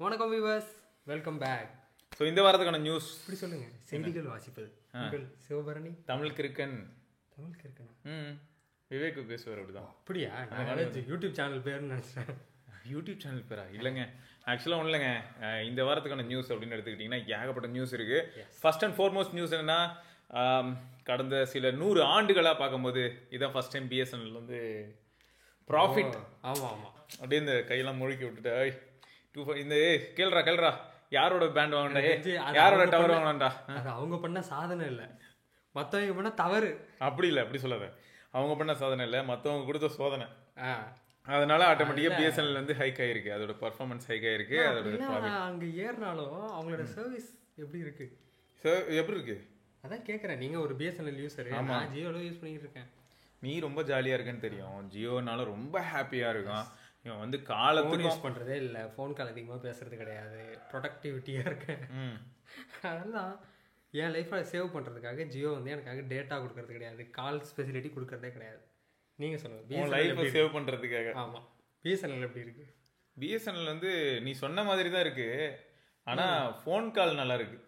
வணக்கம் viewers, welcome back. So இந்த வாரத்துக்கான நியூஸ் இப்படி சொல்லுங்க. செய்திகள் வாசிப்பது உங்கள் சிவபரணி. தமிழ் கிறுக்கன். தமிழ் கிறுக்கனா? விவேக் பேசுவார். அப்படிதான். அப்படியா? நான் யூடியூப் சேனல் பேருன்னு நினச்சேன். யூடியூப் சேனல் பேரா? இல்லைங்க, ஆக்சுவலாக ஒன்றும் இல்லைங்க. இந்த வாரத்துக்கான நியூஸ் அப்படின்னு எடுத்துக்கிட்டிங்கன்னா ஏகப்பட்ட நியூஸ் இருக்குது. ஃபர்ஸ்ட் அண்ட் ஃபார்மோஸ்ட் நியூஸ் என்னென்னா, கடந்த சில 100 ஆண்டுகளாக பார்க்கும்போது இதான் ஃபர்ஸ்ட் டைம் பிஎஸ்என்எல் வந்து ப்ராஃபிட். ஆமாம் ஆமாம். அப்படியே இந்த கையெல்லாம் முழுக்கி விட்டுட்டு இந்த கேள்றா யாரோட பேண்ட் வாங்கினா, யாரோட டவர் வாங்கினான்டா. அது அவங்க பண்ண சாதனை இல்லை, மற்றவங்க பண்ண தவறு. அப்படி இல்லை, அப்படி சொல்லாத. அவங்க பண்ண சாதனை இல்லை, மற்றவங்க கொடுத்த சோதனை. அதனால ஆட்டோமேட்டிக்காக பிஎஸ்என்எல் வந்து ஹைக் ஆயிருக்கு, அதோட பர்ஃபார்மன்ஸ் ஹைக் ஆயிருக்கு. அதோட அங்கே ஏறினாலும் அவங்களோட சர்வீஸ் எப்படி இருக்கு? எப்படி இருக்கு அதான் கேட்குறேன். நீங்கள் ஒரு பிஎஸ்என்எல் யூஸர், நான் ஜியோவில் யூஸ் பண்ணிட்டு இருக்கேன். நீ ரொம்ப ஜாலியாக இருக்குன்னு தெரியும், ஜியோனால ரொம்ப ஹாப்பியாக இருக்கும். இவன் வந்து காலத்துக்கு யூஸ் பண்ணுறதே இல்லை, ஃபோன் கால் அதிகமாக பேசுறது கிடையாது, ப்ரொடக்டிவிட்டியாக இருக்கேன். அதெல்லாம் என் லைஃப்பில் சேவ் பண்ணுறதுக்காக ஜியோ வந்து எனக்காக டேட்டா கொடுக்கறது கிடையாது, கால்ஸ் ஃபெசிலிட்டி கொடுக்கறதே கிடையாது. நீங்கள் சொல்லுங்கள், லைஃப்பை சேவ் பண்ணுறதுக்காக. ஆமாம், பிஎஸ்என்எல் எப்படி இருக்குது? பிஎஸ்என்எல் வந்து நீ சொன்ன மாதிரி தான் இருக்குது, ஆனால் ஃபோன் கால் நல்லா இருக்குது.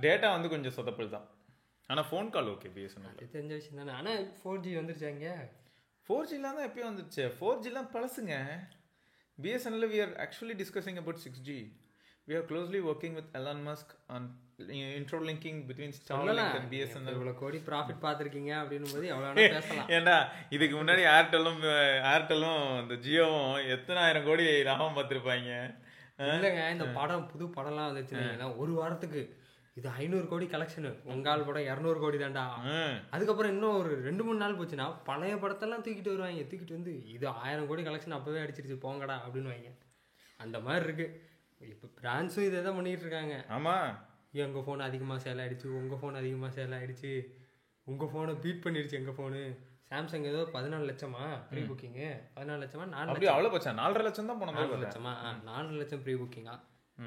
டேட்டா வந்து கொஞ்சம் சொதப்பல் தான், ஆனால் ஃபோன் கால் ஓகே. பிஎஸ்என்எல் தெரிஞ்ச விஷயம் தானே. ஆனால் 4G வந்துருச்சாங்க. 4Gலாம் தான் எப்பயும் வந்துருச்சு. 4Gலாம் பழசுங்க. BSNL we are actually discussing about 6G. We are closely working with Elon Musk on interlinking between Starlink and BSNL. இவ்வளோ கோடி ப்ராஃபிட் பார்த்துருக்கீங்க அப்படின்னும் போது எவ்வளோ வேணா பேசலாம். ஏண்டா இதுக்கு முன்னாடி ஏர்டெல்லும் இந்த ஜியோவும் எத்தனை ஆயிரம் கோடி லாபம் பார்த்துருப்பாங்க. இல்லைங்க, இந்த படம் புது படம்லாம் வந்துச்சுன்னா ஒரு வாரத்துக்கு இது 500 கோடி கலெக்ஷனு, உங்கால் படம் 200 கோடி தாண்டா. அதுக்கப்புறம் இன்னும் ஒரு 2-3 நாள் போச்சுன்னா பழைய படத்தெல்லாம் தூக்கிட்டு வருவாங்க. தூக்கிட்டு வந்து இது 1000 கோடி கலெக்ஷன் அப்பவே அடிச்சிருச்சு போங்கடா அப்படின்னு வாங்க. அந்த மாதிரி இருக்கு. இப்போ பிரான்ஸும் இதை தான் பண்ணிட்டு இருக்காங்க. ஆமாம், எங்கள் ஃபோன் அதிகமாக சேல் ஆகிடுச்சு, உங்கள் ஃபோன் அதிகமாக சேல் ஆகிடுச்சு, உங்கள் ஃபோனை பீட் பண்ணிடுச்சு எங்கள் ஃபோனு. சாம்சங் ஏதோ 14 லட்சமா ப்ரீ புக்கிங்கு, 14 லட்சமா 4 லட்சம், அவ்வளோ போச்சா? 4.5 லட்சம் தான் போன 4 லட்சமா 4 லட்சம் ப்ரீ புக்கிங்கா.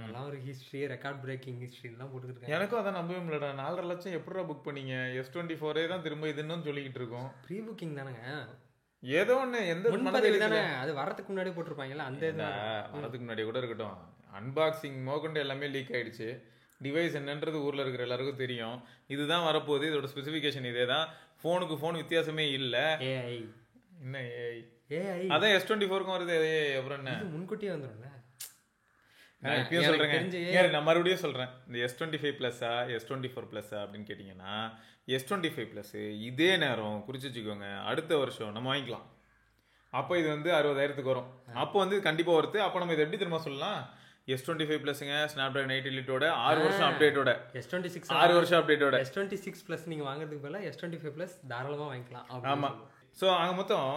அதெல்லாம் ஒரு ஹிஸ்ட்ரி, ரெக்கார்ட் பிரேக்கிங் ஹிஸ்ட்ரிலாம் போட்டுருக்காங்க. எனக்கும் அதான் நம்பவே முடியலடா. 4.5 லட்சம் எப்படா புக் பண்ணீங்க? S24 தான் திரும்ப இதுன்னு சொல்லிக்கிட்டு இருக்கோம். ப்ரீ புக்கிங் தானேங்க, ஏதோ ஒன்று. எந்த முன்பதிவு தானே, அது வரதுக்கு முன்னாடி போட்டிருப்பாங்கல்ல. அந்த இது வரதுக்கு முன்னாடி கூட இருக்கட்டும், அன்பாக்சிங் மோகண்டு எல்லாமே லீக் ஆயிடுச்சு. டிவைஸ் என்னன்றது ஊரில் இருக்கிற எல்லாருக்கும் தெரியும். இதுதான் வரப்போகுது, இதோட ஸ்பெசிஃபிகேஷன் இதே தான். ஃபோனுக்கு ஃபோன் வித்தியாசமே இல்லை. ஏஐ என்ன ஏஐ? அதான் S24க்கும் வருது. அப்புறம் என்ன முன்கூட்டியே வந்துடும்ல. நான் இப்பயும் சொல்றேங்க, நான் மறுபடியும் சொல்றேன். இந்த S25 பிளஸ்ஸா S24 பிளஸ்ஸா அப்படின்னு கேட்டீங்கன்னா, S25 பிளஸ் இதே நேரம் குறிச்சு வச்சுக்கோங்க, அடுத்த வருஷம் நம்ம வாங்கிக்கலாம். அப்போ இது வந்து 60,000க்கு வரும். அப்போ வந்து கண்டிப்பா வருது. அப்போ நம்ம இதை எப்படி திரும்ப சொல்லலாம்? S25 பிளஸ்ங்க, ஸ்னாப்டிராகன் 8 எலிட்டோட 6 வருஷம் அப்டேட்டோட, S26 6 வருஷம் அப்டேட்டோட. S26 பிளஸ் நீங்க வாங்குறதுக்கு பதிலா S25 பிளஸ் தாராளமா வாங்கிக்கலாம். ஆமா. ஸோ அங்கே மொத்தம்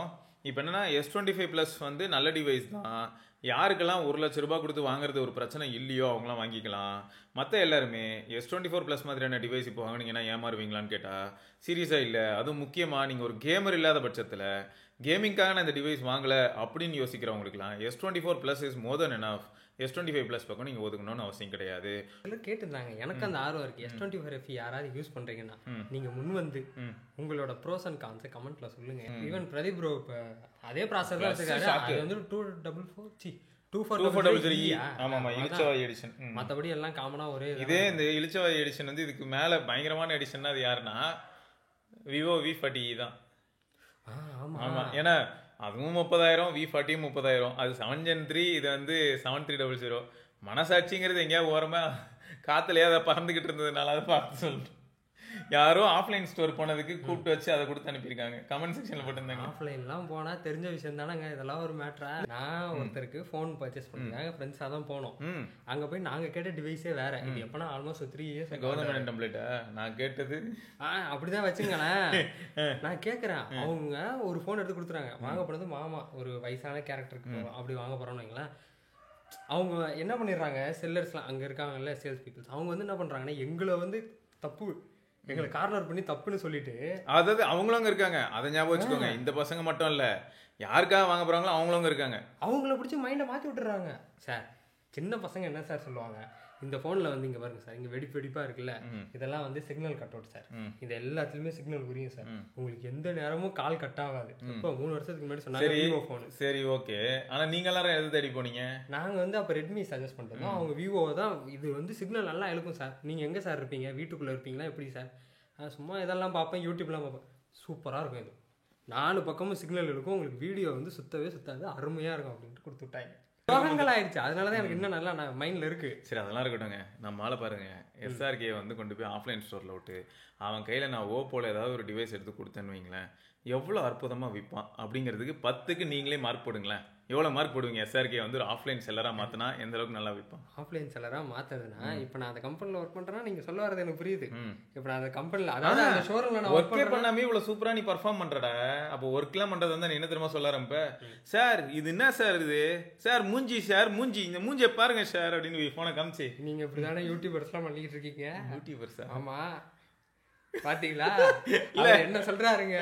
இப்போ என்னன்னா, S25 பிளஸ் வந்து நல்ல டிவைஸ் தான். யாருக்கெல்லாம் 1 லட்ச ரூபாய் கொடுத்து வாங்குறது ஒரு பிரச்சனை இல்லையோ அவங்களாம் வாங்கிக்கலாம். மற்ற எல்லாருமே S24 ப்ளஸ் மாதிரியான டிவைஸ் இப்போ வாங்கினீங்கன்னா ஏமாறுவீங்களான்னு கேட்டால் சீரியஸாக இல்லை. அதுவும் முக்கியமாக நீங்கள் ஒரு கேமர் இல்லாத பட்சத்தில், கேமிங்காக நான் இந்த டிவைஸ் வாங்கலை அப்படின்னு யோசிக்கிறவங்களுக்குலாம் S24 plus is more then enough. S25 plus பக்கம் நீங்கள் ஒதுக்கணும்னு அவசியம் கிடையாது. எல்லாம் கேட்டிருந்தாங்க, எனக்கு அந்த ஆர்வம் இருக்குது. S25 FE யாராவது யூஸ் பண்ணுறீங்கன்னா நீங்கள் முன் வந்து உங்களோட ப்ரோஸ் அண்ட் கான்ஸை கமெண்ட்ல சொல்லுங்க. ஈவன் பிரதீப் ப்ரோ இப்போ அதே ப்ராசஸ் தான் வச்சிருக்காரு. அது வந்து 24 மற்றபடி எல்லாம் காமனாக ஒரே இதே. இந்த இளிச்சவாய் எடிஷன் வந்து இதுக்கு மேலே பயங்கரமான எடிஷன். அது யாருன்னா விவோ V40 தான். ஆமாம், ஏன்னா அதுவும் 30,000, V40 30,000. அது 7 Gen 3, இது வந்து 7300. மனசாட்சிங்கிறது எங்கேயாவது ஓரமாக காற்றுலையே அதை பறந்துக்கிட்டு இருந்ததுனால அதை பார்த்து சொல்லிட்டு யாரோ ஆஃப்லைன் ஸ்டோர் போனதுக்கு கூப்பிட்டு வச்சு அதை கொடுத்து அனுப்பியிருக்காங்க. கமெண்ட் செக்ஷனில் போட்டிருந்தாங்க. ஆஃப்லைன்லாம் போனால் தெரிஞ்ச விஷயம் தானேங்க, இதெல்லாம் ஒரு மேட்ரா. நான் ஒருத்தருக்கு ஃபோன் பர்ச்சேஸ் பண்ணிருக்காங்க, ஃப்ரெண்ட்ஸாக தான் போனோம். அங்கே போய் நாங்கள் கேட்ட டிவைஸே வேற. இது எப்போனா ஆல்மோஸ்ட் 3 இயர்ஸ் கவர்மெண்ட் டெம்ப்ளேட்டா நான் கேட்டது அப்படிதான் வச்சுங்களேன். நான் கேட்குறேன், அவங்க ஒரு ஃபோன் எடுத்து கொடுத்துறாங்க. வாங்க போனது மாமா, ஒரு வயசான கேரக்டருக்கு அப்படி வாங்க போகிறோன்னு வைங்களேன். அவங்க என்ன பண்ணிடுறாங்க, செல்லர்ஸ்லாம் அங்கே இருக்காங்கல்ல, சேல்ஸ் பீப்புள்ஸ், அவங்க வந்து என்ன பண்ணுறாங்கன்னா எங்களை வந்து தப்பு, எங்களை கார்னர் பண்ணி தப்புன்னு சொல்லிட்டு, அதாவது அவங்களும் அங்கே இருக்காங்க. அதை ஞாபகம் வச்சுக்கோங்க. இந்த பசங்க மட்டும் இல்லை, யாருக்காக வாங்க போகிறாங்களோ அவங்களும் அங்கே இருக்காங்க. அவங்கள பிடிச்சி மைண்டை மாற்றி விட்டுறாங்க. சார் சின்ன பசங்க என்ன சார் சொல்லுவாங்க, இந்த ஃபோனில் வந்து இங்கே பாருங்க சார், இங்கே வெடிப்பாக இருக்குல்ல, இதெல்லாம் வந்து சிக்னல் கட் அவுட் சார், இது எல்லாத்துலேயுமே சிக்னல் புரியும் சார், உங்களுக்கு எந்த நேரமும் கால் கட் ஆகாது. இப்போ 3 வருஷத்துக்கு முன்னாடி சொன்னாங்க விவோ ஃபோன். சரி ஓகே, ஆனால் நீங்கள் எல்லாரும் எது தேடி போனீங்க? நாங்கள் வந்து அப்போ ரெட்மி சஜஸ்ட் பண்ணுறோம். அவங்க விவோவை தான், இது வந்து சிக்னல் நல்லா இழுக்கும் சார், நீங்கள் எங்கே சார் இருப்பீங்க, வீட்டுக்குள்ளே இருப்பீங்களா எப்படி சார்? சும்மா இதெல்லாம் பார்ப்பேன், யூடியூப்லாம் பார்ப்பேன், சூப்பராக இருக்கும், இது 4 பக்கமும் சிக்னல் இருக்கும், உங்களுக்கு வீடியோ வந்து சுத்தவே சுத்தாது, அருமையாக இருக்கும் அப்படின்ட்டு கொடுத்து விட்டாங்க. யோகங்கள் ஆயிடுச்சு, அதனால தான் எனக்கு இன்னும் நல்லா மைண்டில் இருக்குது. சரி அதெல்லாம் இருக்கட்டும்ங்க, நம்ம ஆளை பாருங்க, SRK வந்து கொண்டு போய் ஆஃப்லைன் ஸ்டோரில் விட்டு அவன் கையில் நான் ஓப்போவில் ஏதாவது ஒரு டிவைஸ் எடுத்து கொடுத்தேன்னு வைங்களேன், எவ்வளோ அற்புதமாக விற்பான் அப்படிங்கிறதுக்கு 10க்கு நீங்களே மார்க் போடுங்களேன். எவ்வளோ மார்க் போடுவீங்க? SRK வந்து ஒரு ஆஃப்லைன் செல்லராக மாற்றினா எந்த அளவுக்கு நல்லா விற்பான்? ஆஃப்லைன் செல்லராக மாற்றுறதுனா, இப்போ நான் அந்த கம்பெனியில் ஒர்க் பண்ணுறேன்னா நீங்கள் சொல்ல வரது எனக்கு புரியுது. இப்போ நான் அந்த கம்பெனியில், அதாவது அந்த ஷோரூமில் நான் ஒர்க்கே பண்ணாமே இவ்வளோ சூப்பராக நீ பர்ஃபார்ம் பண்ணுறடா, அப்போ ஒர்க்லாம் பண்ணுறது வந்து நீ என்ன தெரியுமா சொல்ல ஆரம்ப, சார் இது என்ன சார், இது சார் மூஞ்சி, சார் மூஞ்சி, இந்த மூஞ்சியை பாருங்க சார் அப்படின்னு ஃபோனை காமிச்சு. நீங்கள் இப்படி தானே யூடியூபர்ஸ்லாம் பண்ணிக்கிட்டு இருக்கீங்க? யூடியூபர்ஸா? ஆமாம், பாத்தீங்களா என்ன சொல்றாருங்க,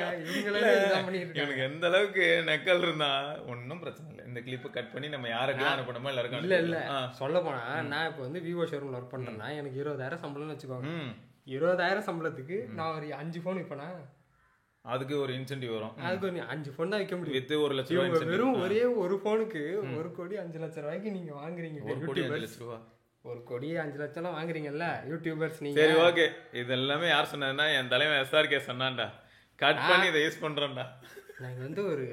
எனக்கு எந்த அளவுக்கு நக்கல் இருந்தா ஒன்னும் பிரச்சனை இல்லை, இந்த கிளிப்பை கட் பண்ணி நம்ம யாருக்கும் அனுப்பணுமோ எல்லாருக்கும். இல்ல சொல்ல போனா, நான் இப்போ வந்து விவோ ஷோரூம்ல ஒர்க் பண்றேன்னா எனக்கு 20,000 சம்பளம்னு வச்சுக்கோங்க. 20,000 சம்பளத்துக்கு நான் ஒரு 5 ஃபோன் விற்பேனா, அதுக்கு ஒரு இன்சென்டிவ் வரும். அதுக்கு ஒரு 5 ஃபோன் தான் விற்க முடியும். வித்து 1 லட்சம் ரூபாய். வெறும் ஒரே ஒரு ஃபோனுக்கு 1 கோடி 5 லட்சம் ரூபாய்க்கு நீங்க வாங்குறீங்க. 1 கோடி 5 லட்சம் ரூபாய், 1 கோடி 5 லட்சம்லாம் வாங்குறீங்கல்ல யூடியூபர்ஸ் நீங்க. சரி ஓகே, இது எல்லாமே யார் சொன்னதுன்னா என் தலைவன் SRK சொன்னான்டா, கட் பண்ணி இதை யூஸ் பண்றேன்டா. நாங்க வந்து ஒரு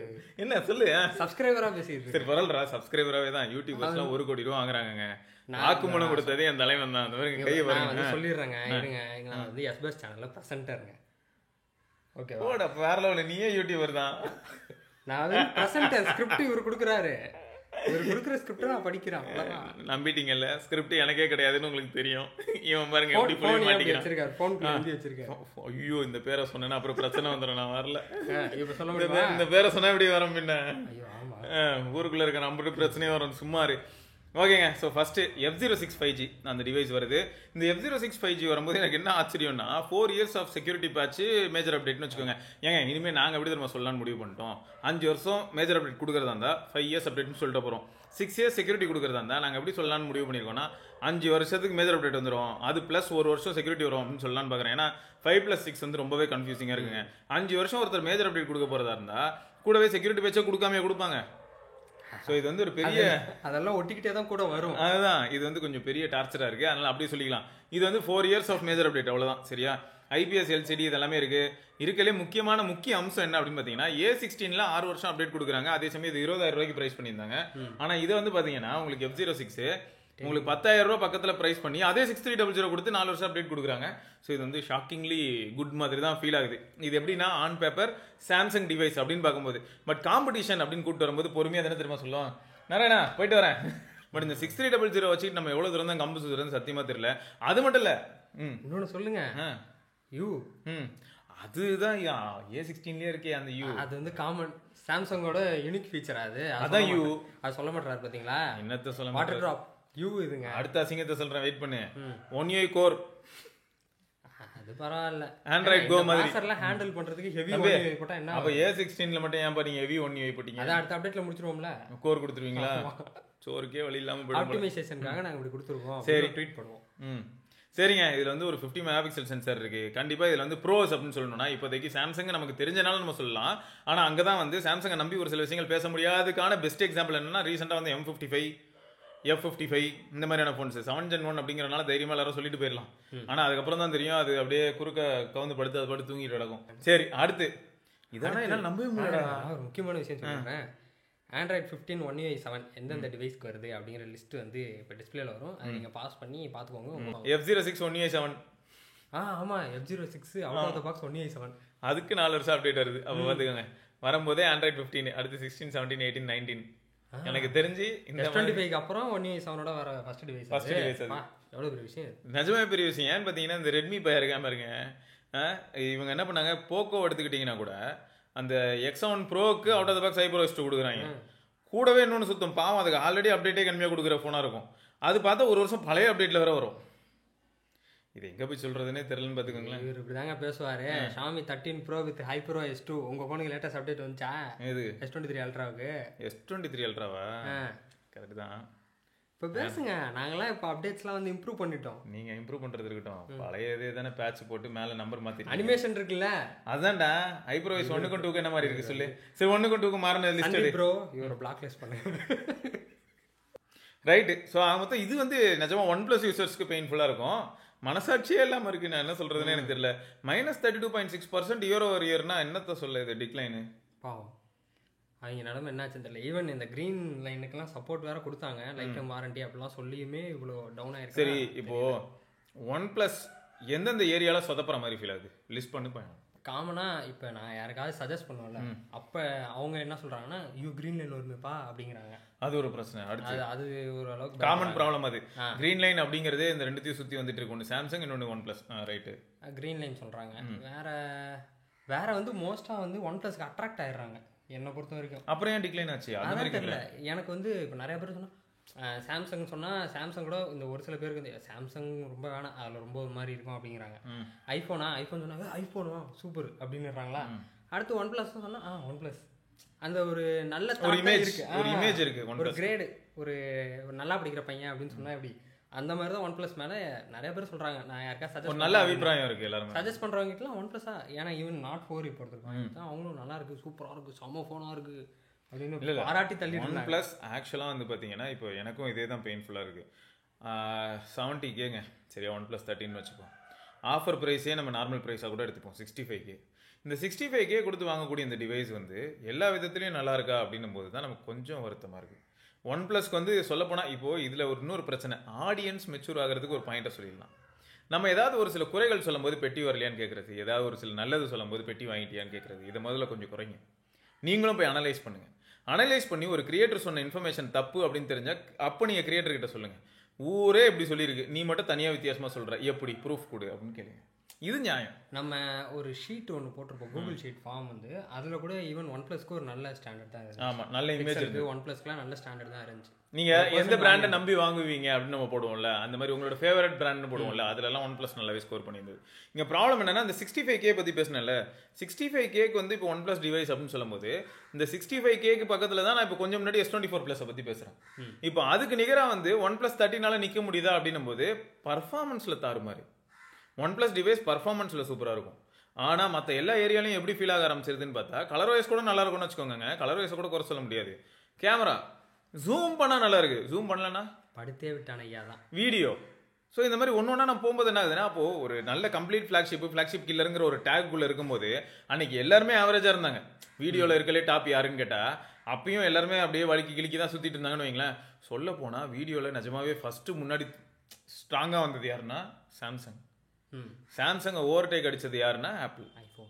என்ன சொல்லு சப்ஸ்கிரைபரா பேசிட்டு. சரி பரவாயில்லடா, சப்ஸ்கிரைபராகவே தான் யூடியூபர்ஸ்லாம் 1 கோடி ரூபா வாங்குறாங்க. வாக்குமூலம் கொடுத்ததே என் தலைவன் தான். அந்த மாதிரி கையை பாருங்க சொல்லிடுறாங்க. இருங்க, நான் வந்து எஸ்பிஎஸ் சேனல்ல பிரசன்டருங்க. ஓகே ஓட வேற லெவல், நீயே யூடியூபர் தான். நான் வந்து பிரசன்டர், ஸ்கிரிப்ட் இவர் கொடுக்குறாரு, இவர் கொடுக்குற ஸ்கிரிப்ட் நான் படிக்கிறேன். நம்பிட்டீங்கல்ல, ஸ்கிரிப்ட் எனக்கே கிடையாதுன்னு உங்களுக்கு தெரியும். இவன் பாருங்க எப்படி போன் வச்சிருக்காரு, போன் எழுதி வச்சிருக்காரு. ஐயோ இந்த பேரை சொன்னா அப்புறம் பிரச்சனை வந்துடும், நான் வரல. இப்ப சொல்ல முடியும், இந்த பேரை சொன்னா எப்படி வரும் பின்ன, ஊருக்குள்ள இருக்க நம்ம பிரச்சனையே வரும் சும்மாரு. ஓகேங்க, ஸோ ஃபஸ்ட்டு F06 5G அந்த டிவைஸ் வருது. இந்த F06 5G வரும்போது எனக்கு என்ன ஆச்சரியம்னா, 4 years of security patch major அப்டேட்னு வச்சுக்கோங்க. ஏங்க இனிமேல் நாங்கள் எப்படி நம்ம சொல்லலாம்னு முடிவு பண்ணிட்டோம், 5 வருஷம் மேஜர் அப்டேட் கொடுக்குறதா இருந்தால் 5 years அப்டேட்னு சொல்லிட்டு போகிறோம். 6 years செக்யூரிட்டி கொடுக்குறதா இருந்தால் நாங்கள் எப்படி சொல்லலாம்னு முடிவு பண்ணியிருக்கோம்னா, 5 வருஷத்துக்கு மேஜர் அப்டேட் வந்துடும், அது ப்ளஸ் 1 வருஷம் செக்யூரிட்டி வரும் அப்படின்னு சொல்லலாம்னு பார்க்குறேன். ஏன்னா 5+6 வந்து ரொம்பவே கன்ஃபியூசிங்காக இருக்குங்க. 5 வருஷம் ஒருத்தர் மேஜர் அப்டேட் கொடுக்க போகிறதா இருந்தால் கூடவே செக்யூரிட்டி பேட்சை கொடுக்காமே கொடுப்பாங்க. ஸோ இது வந்து ஒரு பெரிய, அதெல்லாம் ஒட்டிக்கிட்டே தான் கூட வரும். அதுதான் இது வந்து கொஞ்சம் பெரிய டார்ச்சராக இருக்குது, அதனால் அப்படியே சொல்லிக்கலாம். இது வந்து 4 years ஆஃப் மேஜர் அப்டேட், அவ்வளோதான். சரியா? IPS LCD இதெல்லாமே இருக்குது. இருக்கலே முக்கிய அம்சம் என்ன அப்படின்னு பார்த்தீங்கன்னா, A16ல 6 வருஷம் அப்டேட் கொடுக்குறாங்க. அதே சமயம் இது 20,000 ரூபாய்க்கு ப்ரைஸ் பண்ணியிருந்தாங்க. ஆனால் இதை வந்து பார்த்தீங்கன்னா உங்களுக்கு F06 உங்களுக்கு 10,000 ரூபாய் பக்கத்தில் ப்ரைஸ் பண்ணி அதே 6300 கொடுத்து 4 வருஷம் அப்டேட் கொடுக்குறாங்க. ஸோ இது வந்து ஷாக்கிங்லி குட் மாதிரி தான் ஃபீல் ஆகுது. இது எப்படின்னா ஆன் பேப்பர் சாம்சங் டிவைஸ் அப்படின்னு பார்க்கும்போது, பட் காம்படிஷன் அப்படின்னு கூப்பிட்டு வரும்போது பொறுமையாக தானே தெரியுமா சொல்லுவோம், நாராயணா போயிட்டு வரேன். பட் இந்த 6300 வச்சுட்டு நம்ம எவ்வளோ தூரம் தான் கம்பு சுற்றுறது சத்தியமாக தெரியல. அது மட்டும் இல்லை, இன்னொன்று சொல்லுங்க, அதுதான் A16லயே இருக்கே அந்த யூ, அது வந்து காமன் சாம்சங்கோட யூனிக் ஃபீச்சர். அதான் யூ, அது சொல்ல மாட்டாரு பார்த்தீங்களா, என்னத்த சொல்ல வாட்டர் டிராப் யூ. இதுங்க அடுத்த அசிங்கத்தை சொல்றேன், வெயிட் பண்ணு. 1 UI கோர், அது பரவாயில்ல. ஆண்ட்ராய்ட் கோ மாதிரி மாஸ்டர்லாம் ஹேண்டில் பண்றதுக்கு ஹெவி 1 UI போட்டா என்ன? அப்ப A16ல மட்டும் ஏன் பாருங்க ஹெவி 1 UI போட்டீங்க? அத அடுத்த அப்டேட்ல முடிச்சிருவோம்ல, கோர் கொடுத்துருவீங்களா? சோறுக்கே வழி இல்லாம போயிடும். ஆப்டிமைசேஷனுக்காக நாங்க இப்படி கொடுத்துருவோம். சரி ட்வீட் பண்ணுவோம். சரிங்க, இதுல வந்து ஒரு 50 மெகாபிக்சல் சென்சார் இருக்கு. கண்டிப்பா இதுல வந்து ப்ரோஸ் அப்படின்னு சொல்லணும்னா இப்போதைக்கு சாம்சங் நமக்கு தெரிஞ்சனால நம்ம சொல்லலாம். ஆனா அங்கதான் வந்து சாம்சங்கை நம்பி ஒரு சில விஷயங்கள் பேச முடியாதுக்கான பெஸ்ட் எக்ஸாம்பிள் என்னன்னா, ரீசெண்டா வந்து M55 F55 இந்த மாதிரியான ஃபோன்ஸ் 7 Gen 1 அப்படிங்கிறனால தைரியமா எல்லாரும் சொல்லிட்டு போயிடலாம். ஆனா அதுக்கப்புறம் தான் தெரியும் அது அப்படியே குறுக்க கவுந்து படுத்து அது படுத்து தூங்கிட்டு கிடக்கும். சரி அடுத்து இதெல்லாம் என்னால் நம்பவே முடியல. ஒரு முக்கியமான விஷயம் சொல்றேன். ஆண்ட்ராய்ட் 15 1 UI 7 எந்தெந்த டிவைஸ்க்கு வருது அப்படிங்கிற லிஸ்ட் வந்து இப்போ டிஸ்பிளேல வரும். அதை நீங்கள் பாஸ் பண்ணி பார்த்துக்கோங்க. F06 1 UI 7 ஆமாம், F06 out of the box 1 UI 7 அதுக்கு 4 வருஷம் அப்டேட் வருது. அப்போ பார்த்துக்கோங்க, வரும்போதே ஆண்ட்ராய்ட் 15 அடுத்து 16 17 18 19 எனக்கு தெரிஞ்சு இந்த S25 அப்புறம் 1 UI 7ஓட வர ஃபர்ஸ்ட் டிவைஸ். எவ்வளோ பெரிய விஷயம், நிஜமே பெரிய விஷயம். ஏன்னு பார்த்தீங்கன்னா இந்த ரெட்மி பையன் இருக்காம இருங்க, இவங்க என்ன பண்ணாங்க, போக்கோ எடுத்துக்கிட்டிங்கன்னா கூட அந்த X7 ப்ரோக்கு out of the box hyper OS கொடுக்குறாங்க. கூடவே இன்னொன்று சுத்தம் பாவம், அதுக்கு ஆல்ரெடி அப்டேட்டே கம்மியாக கொடுக்குற ஃபோனாக இருக்கும். அது பார்த்தா ஒரு வருஷம் பழைய அப்டேட்டில் வேற வரும். இது எங்கே போய் சொல்கிறதுனே தெரியலன்னு பார்த்துக்கோங்களேன். இவர் இப்படி தாங்க பேசுவார். Xiaomi 13 bro with hyper OS 2 உங்கள் ஃபோனுக்கு லேட்டஸ்ட் அப்டேட் வந்துச்சா? இது S23 அல்ட்ராவுக்கு. S23 அல்ட்ராவா? கரெக்டு தான். இப்போ பேசுங்க, நாங்களாம் இப்போ அப்டேட்ஸ்லாம் வந்து இம்ப்ரூவ் பண்ணிட்டோம். நீங்க இம்ப்ரூவ் பண்றது இருக்கட்டும், பழைய இதே தானே பேட்ச் போட்டு மேல நம்பர் மாத்தி அனிமேஷன் இருக்குல்ல, அதான்டா ஹைப்ரோவைஸ் 1க்கும் 2க்கும் என்ன மாதிரி இருக்கு சொல்லு. சரி 1க்கும் 2க்கும் மாறின லிஸ்ட் எடு ப்ரோ. இவரை பிளாக் லிஸ்ட் பண்ணுங்க. ரைட்டு. ஸோ மொத்தம் இது வந்து நிஜமா OnePlus யூசர்ஸ்க்கு பெயின்ஃபுல்லாக இருக்கும். மனசாட்சியே இல்லாமல் இருக்கு. நான் என்ன சொல்றதுன்னு எனக்கு தெரியல. -32.6% இயர் ஓவர் இயர்னா என்னத்த சொல்ல இது டிக்ளைனு. பாவம் அவங்க நிலமை என்னாச்சுன்னு தெரியல. ஈவன் இந்த கிரீன் லைனுக்கெல்லாம் சப்போர்ட் வேற கொடுத்தாங்க, லைஃப் டைம் வாரண்டி அப்படிலாம் சொல்லியுமே இவ்வளோ டவுன் ஆயிருக்கு. சரி, இப்போ OnePlus எந்தெந்த ஏரியால சொதப்புற மாதிரி ஃபீல் ஆகுது லிஸ்ட் பண்ணி போய். காமனாக இப்போ நான் யாருக்காவது சஜஸ்ட் பண்ணுவேன்ல, அப்போ அவங்க என்ன சொல்கிறாங்கன்னா கிரீன் லைன் வருமேப்பா அப்படிங்கிறாங்க. அது ஒரு பிரச்சனை. அடுத்து அது ஒரு அளவுக்கு காமன் ப்ராப்ளம். அது கிரீன் லைன் அப்படிங்கிறது இந்த ரெண்டுத்தையும் சுற்றி வந்துட்டு இருக்கு. ஒன்று சாம்சங், இன்னொன்று OnePlus. ரைட்டு, கிரீன் லைன் சொல்கிறாங்க. வேற வந்து மோஸ்ட்டாக வந்து OnePlusக்கு அட்ராக்ட் ஆயிடுறாங்க என்னை பொறுத்த வரைக்கும். அப்புறம் ஏன் டிக்ளைன் ஆச்சு? அதான் தெரியல எனக்கு. வந்து இப்போ நிறைய பேர் சொன்னால் சாம்சங் சொன்னால் சாம்சங் கூட இந்த ஒரு சில பேருக்கு வந்து சாம்சங் ரொம்ப வேணாம், அதில் ரொம்ப ஒரு மாதிரி இருக்கும் அப்படிங்கிறாங்க. ஐஃபோன் சொன்னாங்க ஐஃபோனா சூப்பர் அப்படின்னுறாங்களா. அடுத்து OnePlus சொன்னால் OnePlus அந்த ஒரு நல்ல இமேஜ் இருக்கு, ஒரு கிரேடு, ஒரு நல்லா படிக்கிற பையன் அப்படின்னு சொன்னா எப்படி அந்த மாதிரி தான் OnePlus மேல நிறைய பேர் சொல்றாங்க. நான் யாருக்கா சஜஸ்ட் நல்ல அபிப்பிராயம் இருக்கு எல்லாரும் சஜஸ்ட் பண்றவங்களுக்குலாம் OnePlus-ஆ. ஏன்னா ஈவன் Note 4 இப்போ எடுத்துருக்காங்க, அவங்களும் நல்லா இருக்கு, சூப்பரா இருக்கு, செம ஃபோனா இருக்கு அப்படின்னு பாராட்டி தள்ளிட்டு இருந்தாங்க. OnePlus ஆக்சுவலாக வந்து பார்த்தீங்கன்னா இப்போ எனக்கும் இதே தான் பெயின்ஃபுல்லாக இருக்குது. 70Kங்க சரியா, OnePlus 13 வச்சுப்போம். ஆஃபர் ப்ரைஸே நம்ம நார்மல் ப்ரைஸாக கூட எடுத்துப்போம் 65K. இந்த 65K கொடுத்து வாங்கக்கூடிய இந்த டிவைஸ் வந்து எல்லா விதத்துலையும் நல்லா இருக்கா அப்படின்னும் போது தான் நமக்கு கொஞ்சம் வருத்தமாக இருக்குது. OnePlusக்கு வந்து சொல்லப்போனால் இப்போது இதில் ஒரு இன்னொரு பிரச்சனை, ஆடியன்ஸ் மெச்சூர் ஆகிறதுக்கு ஒரு பாயிண்ட்டை சொல்லிடலாம். நம்ம ஏதாவது ஒரு சில குறைகள் சொல்லும்போது பெட்டி வரலையான்னு கேட்குறது, ஏதாவது ஒரு சில நல்லது சொல்லும்போது பெட்டி வாங்கிட்டியான்னு கேட்குறது, இதை முதல்ல கொஞ்சம் குறைங்க. நீங்களும் போய் அனலைஸ் பண்ணுங்கள். அனலைஸ் பண்ணி ஒரு கிரியேட்டர் சொன்ன இன்ஃபர்மேஷன் தப்பு அப்படின்னு தெரிஞ்சால் அப்போ நீங்கள் கிரியேட்டர் கிட்ட சொல்லுங்கள். ஊரே எப்படி சொல்லியிருக்கு, நீ மட்டும் தனியாக வித்தியாசமாக சொல்கிற, எப்படி ப்ரூஃப் கொடு அப்படின்னு கேளுங்க. இது நியாயம். நம்ம ஒரு ஷீட் ஒன்று போட்டிருப்போம், கூகுள் ஷீட் ஃபார்ம் வந்து, அதில் கூட ஈவன் OnePlusக்கு ஒரு நல்ல ஸ்டாண்டர்ட் தான் இருந்துச்சு. ஆமாம், நல்ல இமேஜ் இருக்குது. OnePlusக்குலாம் நல்ல ஸ்டாண்டர்ட் தான் இருந்துச்சு. நீங்கள் எந்த பிராண்டை நம்பி வாங்குவீங்க அப்படின்னு நம்ம போடுவோம்ல, அந்த மாதிரி உங்களோட ஃபேவரட் பிராண்ட்னு போடுவோம்ல, அதிலெல்லாம் OnePlus நல்லாவே ஸ்கோர் பண்ணியிருந்தது. இங்கே ப்ராப்ளம் என்னன்னா, இந்த 65K பற்றி பேசினேன்ல, 65Kக்கு வந்து இப்போ OnePlus டிவைஸ் அப்படின்னு சொல்லும்போது இந்த 65Kக்கு பக்கத்தில் தான் நான் இப்போ கொஞ்சம் முன்னாடி S24 Plus பற்றி பேசுகிறேன். இப்போ அதுக்கு நிகராக வந்து OnePlus 13 நிற்க முடியுதா அப்படின்னும் போது பர்ஃபார்மன்ஸில் தாறுமாறு. OnePlus டிவைஸ் பர்ஃபார்மன்ஸில் சூப்பராக இருக்கும். ஆனால் மற்ற எல்லா ஏரியாலையும் எப்படி ஃபீல் ஆக ஆரம்பிச்சிருதுன்னு பார்த்தா, கலர் வைஸ் கூட நல்லா இருக்கும்னு வச்சுக்கோங்க. கலர் வைஸை கூட குறை சொல்ல முடியாது. கேமரா ஜூம் பண்ணால் நல்லா இருக்கு, ஜூம் பண்ணலன்னா படுத்தே விட்டான ஐயா தான் வீடியோ. ஸோ இந்த மாதிரி ஒன்று ஒன்றா நான் போகும்போது என்ன ஆகுதுன்னா, அப்போது ஒரு நல்ல கம்ப்ளீட் ஃப்ளாக்ஷிப் கில்லருங்கிற ஒரு டேக்குள்ளே இருக்கும்போது அன்னைக்கு எல்லாருமே ஆவரேஜாக இருந்தாங்க. வீடியோவில் இருக்கலே டாப் யாருன்னு கேட்டால் அப்பயும் எல்லாருமே அப்படியே வலிக்கு கிளிக்கி தான் சுற்றிட்டு இருந்தாங்கன்னு வைங்களேன். சொல்ல போனால் வீடியோவில் நிஜமாவே ஃபஸ்ட்டு முன்னாடி ஸ்ட்ராங்காக வந்தது யாருன்னா சாம்சங்கை ஓவர்டேக் அடித்தது யாருன்னா ஆப்பிள். ஐஃபோன்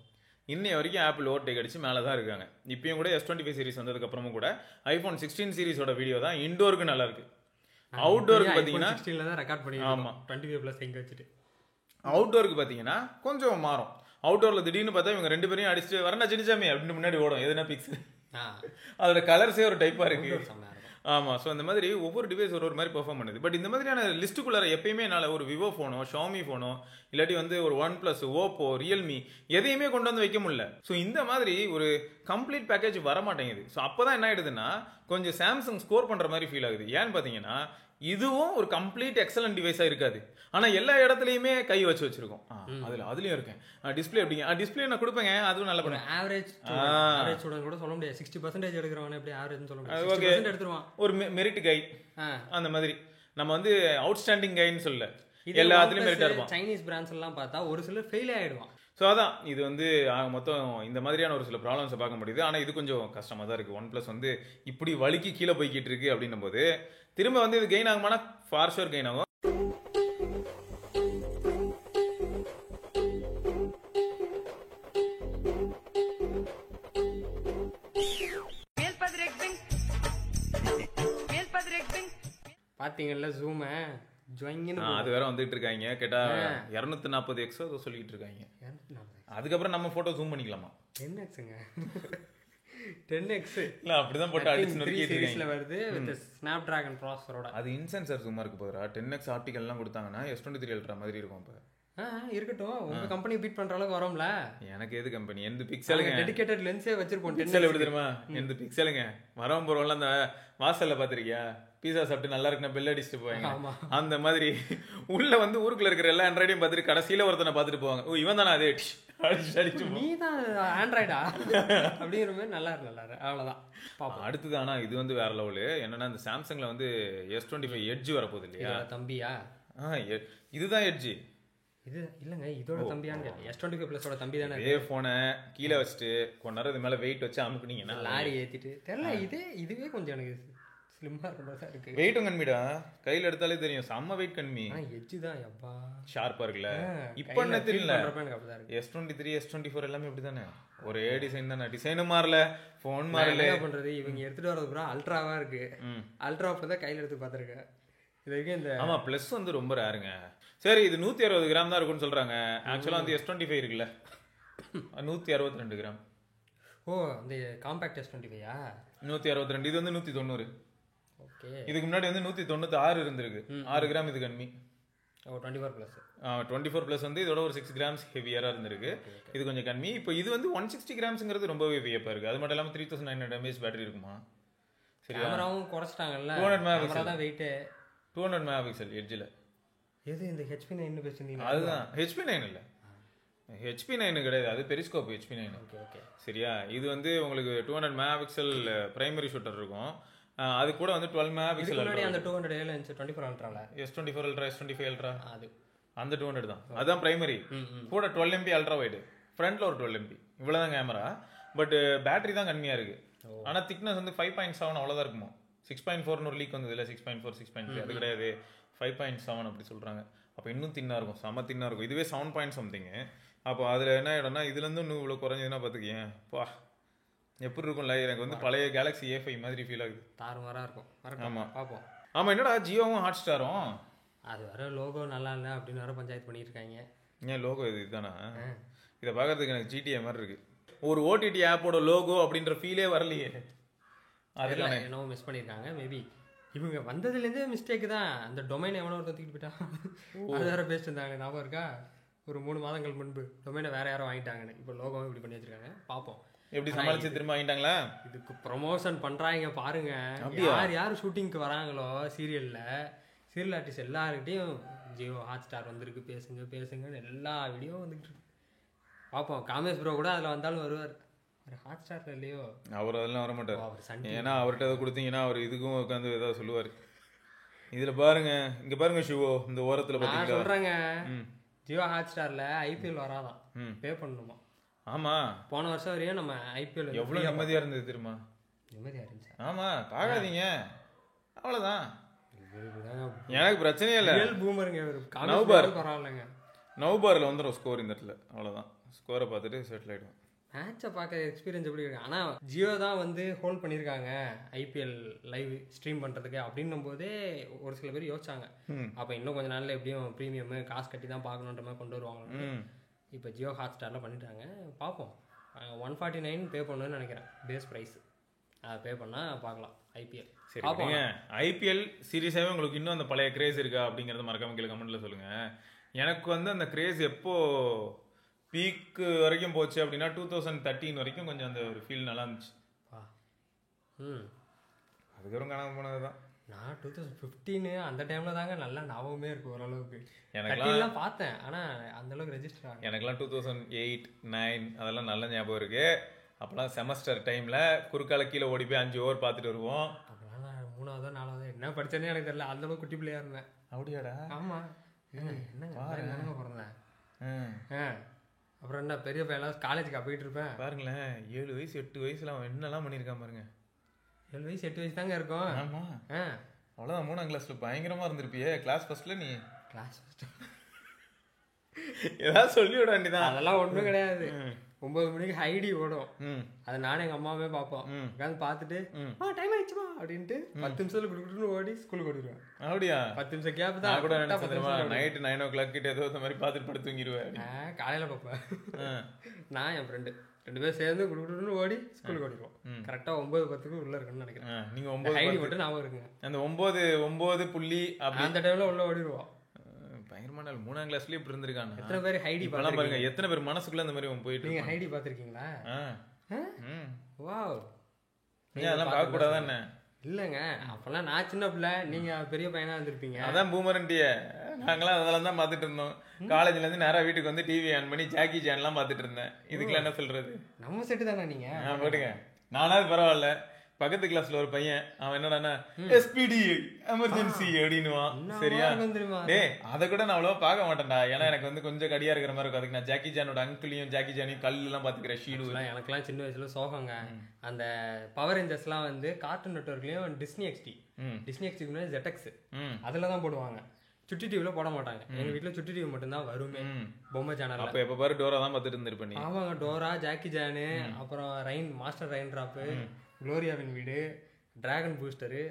இன்னைய வரைக்கும் ஆப்பிள் ஓவர்டேக் அடிச்சு மேலே தான் இருக்காங்க. இப்பயும் கூட S25 சீரிஸ் வந்ததுக்கப்புறமும் கூட iPhone 16 சீரிஸோட வீடியோ தான் இன்டோருக்கு நல்லா இருக்கு. அவுட்டோருக்கு பார்த்தீங்கன்னா 16ல தான் ரெக்கார்ட் பண்ணி. ஆமாம், 25 ப்ளஸ் எங்கே வச்சுட்டு அவுட்டோருக்கு பார்த்தீங்கன்னா கொஞ்சம் மாறும். அவுட்டோரில் திடீர்னு பார்த்தா இவங்க ரெண்டு பேரையும் அடிச்சுட்டு வரண்டா சின்னிச்சாமி அப்படின்னு முன்னாடி ஓடும். எதுனா பிக்ஸ் அதோட கலர்ஸே ஒரு டைப்பாக இருக்கு. ஆமாம். ஸோ இந்த மாதிரி ஒவ்வொரு டிவைஸ் ஒரு மாதிரி பெர்ஃபார்ம் பண்ணுது. பட் இந்த மாதிரியான லிஸ்ட்டுக்குள்ளார எப்பயுமே என்னால் ஒரு விவோ ஃபோனோ, ஷாமி ஃபோனோ, இல்லாட்டி வந்து ஒரு OnePlus, ஓப்போ, ரியல்மி எதையுமே கொண்டு வந்து வைக்க முடியல. ஸோ இந்த மாதிரி ஒரு கம்ப்ளீட் பேக்கேஜ் வர மாட்டேங்குது. ஸோ அப்போ தான் என்ன ஆயிடுதுன்னா கொஞ்சம் சாம்சங் ஸ்கோர் பண்ணுற மாதிரி ஃபீல் ஆகுது. ஏன்னு பார்த்தீங்கன்னா இதுவும் ஒரு கம்ப்ளீட் எக்ஸலன்ட் டிவைஸாக இருக்காது. ஆனால் எல்லா இடத்துலையுமே கை வச்சிருக்கோம். அதுலயும் இருக்கேன். டிஸ்பிளே எப்படிங்க, டிஸ்பிளே நான் கொடுப்பேங்க, அதுவும் நல்ல பண்ணுவேன். ஆவரேஜ் ஸ்டூடெண்ட் கூட சொல்ல முடியாது. 60% எடுக்கிறவன் எப்படி ஆவரேஜ் சொல்ல முடியாது. ஓகே, எடுத்துருவான். ஒரு மெரிட் கை அந்த மாதிரி. நம்ம வந்து அவுட்ஸ்டாண்டிங் கைன்னு சொல்ல எல்லாத்துலயும் மெரிட்டா இருப்பான். சைனீஸ் பிராண்ட்ஸ் எல்லாம் பார்த்தா ஒரு சிலர் ஃபெயில் ஆயிடுவான். ஸோ அதான் இது வந்து மொத்தம் இந்த மாதிரியான ஒரு சில ப்ராப்ளம்ஸை பார்க்க முடியுது. ஆனால் இது கொஞ்சம் கஷ்டமாக தான் இருக்குது. OnePlus வந்து இப்படி வலிக்கு கீழே போய்கிட்டு இருக்கு அப்படின்னும் போது திரும்ப வந்து இது கெயின் ஆகுமானா ஃபார் ஷூர் கெயின் ஆகும். பார்த்தீங்கல்ல ஜூம் அது வேற வந்துட்டு இருக்காங்க. கேட்டா 240x சொல்லிட்டு இருக்காங்க. அதுக்கப்புறம் நம்ம போட்டோ ஜூம் பண்ணிக்கலாமா? 10xங்க 10x இல்ல அப்படிதான் போட்டு அடிச்சு நொறுக்கிட்டு இருக்காங்க. வருது வித் ஸ்னாப்டிராகன் ப்ராசஸரோட. அது இன்சென்சர் ஜூமா இருக்கு போறா. 10x ஆப்டிகல் எல்லாம் கொடுத்தாங்கன்னா S23 Ultra மாதிரி இருக்கும். அப்ப இருக்கட்டும், உங்க கம்பெனி பீட் பண்ற அளவுக்கு வரோம்ல. எனக்கு எது கம்பெனி, எந்த பிக்சலுங்க டெடிகேட்டட் லென்ஸே வச்சிருப்போம். பிக்சல் எப்படி தெரியுமா, எந்த பிக்சலுங்க வரோம் போறோம்ல, அந்த வாசல்ல பாத்திருக்கியா பீஸா சாப்பிட்டு நல்லா இருக்குன்னா பெல் அடிச்சுட்டு போவாங்க, அந்த மாதிரி உள்ள வந்து ஊருக்குள்ள இருக்கிற எல்லா ஆண்ட்ராய்டையும் பார்த்துட்டு கடைசியில ஒருத்தனை பார்த்துட்டு போவாங்க, ஓ இவன் தானே அதே அடிச்சு நீ தான் ஆண்ட்ராய்டா அப்படிங்கிற மாதிரி நல்லா இருக்கு. அவ்வளவுதான். அடுத்தது ஆனா இது வந்து வேற லெவலு என்னன்னா, இந்த சாம்சங்ல வந்து S25 எட்ஜ் வரப்போகுது இல்லையா தம்பியா. இதுதான் எட்ஜ். இது இல்லங்க, இதோட தம்பியான்னு கேட்டேன். S25 பிளஸோட தம்பி தானே. இதே போனை கீழே வச்சுட்டு கொஞ்ச நேரம் இது மேல வெயிட் வச்சு அமுக்குனீங்கன்னா லாரி ஏத்திட்டு தெரியல. இதுவே கொஞ்சம் எனக்கு ஸ்லிம்மா இருக்கிறதா இருக்கு. வெயிட்டும் கம்மிடா, கையில எடுத்தாலே தெரியும் செம்ம வெயிட் கம்மி. எட்ஜ் தான் எப்பா ஷார்ப்பா இருக்குல்ல. இப்போ என்ன தெரியல, S23 S24 எல்லாமே இப்படிதானே, ஒரே டிசைன் தானே, டிசைனும் மாறல, போன் மாறல. என்ன பண்றது, இவங்க எடுத்துட்டு வரது பூரா அல்ட்ராவா இருக்கு. அல்ட்ரா தான் கையில எடுத்து பாத்துருக்கேன். ஆமா பிளஸ் வந்து ரொம்ப ரேருங்க. சரி இது 160 கிராம் தான் இருக்கும்னு சொல்றாங்க. ஆக்சுவலா வந்து S25 இருக்குல்ல 162 கிராம். ஓ அந்த காம்பாக்ட் S25 162, இது வந்து 190. ஓகே, இதுக்கு முன்னாடி வந்து 196 இருந்திருக்கு, 6 கிராம் இது கம்மி. 24 பிளஸ் 24 பிளஸ் வந்து இதோட ஒரு 6 கிராம்ஸ் ஹெவியரா இருந்திருக்கு. இது கொஞ்சம் கம்மி. இப்போ இது வந்து 160 கிராம்ஸ்ங்கிறது ரொம்பவே வியப்பா இருக்கு. அது மட்டும் இல்லாம 3900 mAh பேட்டரி இருக்குமா. சரி, கேமராவும் குறைச்சிட்டாங்கல்ல, 200 மெகாபிக்சல் தான் வெயிட். 200 மெகாபிக்சல் எட்ஜ்ல. எது இந்த HP9 பேசுனீங்க? அதுதான் HP9 இல்ல, HP9 கிடையாது, அது பெரிஸ்கோப் HP9. ஓகே சரியா. இது வந்து உங்களுக்கு 200 மெகாபிக்சல் பிரைமரி ஷூட்டர் இருக்கும். அது கூட வந்து 12 மெகாபிக்சல். முன்னாடி அந்த 200 இருந்துச்சு 24 அல்ட்ரால. S24 அல்ட்ரா S25 அல்ட்ரா அது அந்த 200 தான், அதுதான் பிரைமரி. கூட 12 MP அல்ட்ரா வைடு, ஃப்ரண்ட்ல ஒரு 12 MP, இவ்வளவுதான் கேமரா. பட் பேட்டரி தான் கம்மியா இருக்கு. ஆனா திக்னஸ் வந்து 5.7 அவ்வளவுதான் இருக்குமோ. 6.4 ஒரு லீக் வந்தது இல்ல, 6.4 6.3 அது கிடையாது, 5.7 அப்படி சொல்றாங்க. அப்ப இன்னும் தின்னா இருக்கும், செம தின்னா இருக்கும். இதுவே 7 பாயிண்ட் சம்திங். அப்போ அதுல என்ன ஆயிடும்னா இதுல இருந்து இன்னும் இவ்வளவு குறைஞ்சதுன்னா பாத்துக்கேன் பா எப்படி இருக்கும்ல. எனக்கு வந்து பழைய கேலக்ஸி A5 மாதிரி ஃபீல் ஆகுது, தாறுமாறா இருக்கும். ஆமா பாப்போம். ஆமா என்னடா ஜியோவும் ஹாட் ஸ்டாரும் அது வர லோகோ நல்லா இல்லை அப்படின்னு வர பஞ்சாயத்து பண்ணிட்டு இருக்காங்க. ஏன் லோகோ இது இதுதானா? இதை பார்க்கறதுக்கு எனக்கு GTA மாதிரி இருக்கு. ஒரு OTT ஆப்போட லோகோ அப்படின்ற ஃபீலே வரலையே. அதெல்லாம் என்னவோ மிஸ் பண்ணியிருக்காங்க. மேபி இவங்க வந்ததுலேருந்தே மிஸ்டேக் தான். அந்த டொமைனை எவனோ ஒருத்தர் தூக்கிட்டு போயிட்டான். அது வேற பேசிட்டு இருந்தாங்க, ஞாபகம் இருக்கா? ஒரு 3 மாதங்கள் முன்பு டொமைனை வேற யாரும் வாங்கிட்டாங்கன்னு. இப்போ லோகோவும் இப்படி பண்ணி வச்சிருக்காங்க. பார்ப்போம் எப்படி சமாளிச்சு திரும்ப வாங்கிட்டாங்களா. இதுக்கு ப்ரொமோஷன் பண்றாங்க பாருங்க. யார் ஷூட்டிங்க்கு வராங்களோ சீரியல் ஆர்டிஸ்ட் எல்லாருக்கிட்டையும் ஜியோ ஹாட் ஸ்டார் வந்திருக்கு, பேசுங்கன்னு எல்லா வீடியோவும் வந்துட்டு இருக்கு. பார்ப்போம். காமேஷ் ப்ரோ கூட அதில் வந்தாலும் வருவார். ஹாட் ஸ்டார்ல இல்லையோ, அவர் அதெல்லாம் வர மாட்டார். ஏன்னா அவர்கிட்ட ஏதாவது கொடுத்தீங்கன்னா அவர் இதுக்கும் உட்காந்து ஏதாவது சொல்லுவார். இதுல பாருங்க, இங்க பாருங்க ஷூவோ இந்த ஓரத்துல பாத்தீங்களா சொல்றாங்க. ஜியோ ஹாட் ஸ்டார்ல IPL வராதான், பே பண்ணணுமா. ஆமா, போன வருஷம் வரையும் நம்ம IPL எவ்வளவு நிம்மதியா இருந்தது தெரியுமா? நிம்மதியா இருந்துச்சு. ஆமா, பார்க்காதீங்க அவ்வளவுதான், எனக்கு பிரச்சனையே இல்லை. நவ்பார்ல வந்துடும் ஸ்கோர் இந்த இடத்துல, அவ்வளவுதான். ஸ்கோரை பார்த்துட்டு செட்டில் ஆயிடும். மேட்சை பார்க்க எக்ஸ்பீரியன்ஸ் எப்படி இருக்கு. ஆனால் ஜியோ தான் வந்து ஹோல்ட் பண்ணியிருக்காங்க IPL லைவ் ஸ்ட்ரீம் பண்ணுறதுக்கு அப்படின்னும் போதே ஒரு சில பேர் யோசிச்சாங்க. அப்போ இன்னும் கொஞ்சம் நாளில் எப்படியும் ப்ரீமியம் காசு கட்டி தான் பார்க்கணுன்ற மாதிரி கொண்டு வருவாங்க. இப்போ ஜியோ ஹாட் ஸ்டாரில் பண்ணிட்டாங்க. பார்ப்போம். 149 பே பண்ணணும்னு நினைக்கிறேன் பேஸ் ப்ரைஸ். அதை பே பண்ணால் பார்க்கலாம் IPL. சரி, பார்ப்போங்க. IPL சீரியஸாகவே உங்களுக்கு இன்னும் அந்த பழைய கிரேஸ் இருக்கா அப்படிங்கிறத மறக்காம கீழே கமெண்ட்டில் சொல்லுங்கள். எனக்கு வந்து அந்த கிரேஸ் எப்போ பீக்கு வரைக்கும் போச்சு அப்படின்னா 2013 வரைக்கும் கொஞ்சம் அந்த ஒரு ஃபீல் நல்லா இருந்துச்சு. அதுக்கப்புறம் காணாம போனது தான். நான் 2015 அந்த டைமில் தாங்க நல்லா ஞாபகமே இருக்குது ஓரளவுக்கு. எனக்கெல்லாம் பார்த்தேன், ஆனால் அந்தளவுக்கு ரெஜிஸ்டர் ஆகும். எனக்கெல்லாம் 2008, 2009 அதெல்லாம் நல்ல ஞாபகம் இருக்குது. அப்போலாம் செமஸ்டர் டைமில் குறுக்கால கீழே ஓடி போய் 5 ஓவர் பார்த்துட்டு வருவோம். அப்போலாம் நான் 3ஆவதோ 4ஆவதோ என்ன படித்தேன்னே எனக்கு தெரியல, அந்தளவுக்கு குட்டி பிள்ளையாக இருந்தேன். அப்படியாடா? ஆமாம். என்னங்க பிறந்தேன். அப்புறம் என்ன பெரிய பையன் காலேஜுக்கு போயிட்டு இருப்பேன். பாருங்களேன், 7 வயசு 8 வயசுல அவன் என்னெல்லாம் பண்ணியிருக்கான் பாருங்க. 7 வயசு 8 வயசு தாங்க இருக்கும். ஆமா, அவ்வளோதான். 3ஆம் கிளாஸ்ல பயங்கரமா இருந்திருப்பியே. கிளாஸ் ஃபர்ஸ்ட்ல நீ கிளாஸ் ஃபர்ஸ்ட் ஏதாவது சொல்லி விட வேண்டியதான். அதெல்லாம் ஒன்றும் கிடையாது. 9 மணிக்கு ஹைடி ஓடும். அதை நானும் எங்க அம்மாவே பார்ப்போம். உட்காந்து பார்த்துட்டு டைம் ஆயிடுச்சுமா அப்படின்ட்டு 10 நிமிஷத்துல குடுக்குன்னு ஓடி ஸ்கூலுக்கு ஓடிடுவேன். அப்படியா? 10 நிமிஷம் கேப் தான் கூட. நைட்டு 9 o'clock கிட்ட ஏதோ இந்த மாதிரி பார்த்துட்டு படுத்து தூங்கிடுவேன். காலையில பார்ப்பேன். நான் என் ஃப்ரெண்டு 2 பேரும் சேர்ந்து குடுக்குன்னு ஓடி ஸ்கூலுக்கு ஓடிடுவோம். கரெக்டா 9:10 உள்ள இருக்குன்னு நினைக்கிறேன். நீங்க 9 ஹைடி மட்டும் ஞாபகம் இருக்குங்க. அந்த 9 புள்ளி அந்த டைம்ல உள்ள ஓடிடுவோம். பயங்கரமான 3ஆம் கிளாஸ்லயே இப்படி இருந்திருக்காங்க. எத்தனை பேர் ஹைடி இப்பெல்லாம் பாருங்க எத்தனை பேர் மனசுக்குள்ள அந்த மாதிரி போயிட்டு. நீங்க ஹைடி பாத்திருக்கீங்களா? வாவ், நீங்க அதெல்லாம் பார்க்க கூடாதா என்ன? இல்லைங்க, அப்பெல்லாம் நான் சின்ன பிள்ளை, நீங்க பெரிய பையனா இருந்திருப்பீங்க. அதான் பூமரண்டிய நாங்களாம் அதெல்லாம் தான் பார்த்துட்டு இருந்தோம். காலேஜ்ல இருந்து நேரா வீட்டுக்கு வந்து டிவி ஆன் பண்ணி ஜாக்கி சான்லாம் பார்த்துட்டு இருந்தேன். இதுக்கெல்லாம் என்ன சொல்றது? நம்ம செட்டு தானே நீங்க. போட்டுங்க, நானாவது பரவாயில்ல. பக்கத்து கிளாஸ்ல ஒரு பையன், அவன் என்னடானா SPD எமர்ஜென்சி அப்படின்னுவான். சரியா? டேய், அதை கூட நான் அவ்வளவா பார்க்க மாட்டேன்டா. ஏன்னா எனக்கு வந்து கொஞ்சம் கடியா இருக்கிற மாதிரி இருக்கும். அதுக்கு நான் ஜாக்கி சானோட அங்கிளையும் ஜாக்கி சானையும் கல்லு எல்லாம் பாத்துக்கிறேன். ஷீடு எனக்கெல்லாம் சின்ன வயசுல சோகங்க. அந்த பவர் ரேஞ்சர்ஸ் எல்லாம் வந்து கார்ட்டூன் நெட்வொர்க்லயும் டிஸ்னி எக்ஸ்டி முன்னாடி ZX அதுலதான் போடுவாங்க. சுட்டி டிவில போட மாட்டாங்க. எங்க வீட்டுல சுட்டி டிவி மட்டும் தான் வருமே, பொம்மை சேனல். அப்ப எப்ப பாரு டோரா தான் பாத்துட்டு இருந்திருப்பேன். ஆமாங்க, டோரா, ஜாக்கி ஜானு, அப்புறம் மாஸ்டர் ரெயின் டிராப், குளோரியாவின் வீடு, டிராகன் பூஸ்டரு.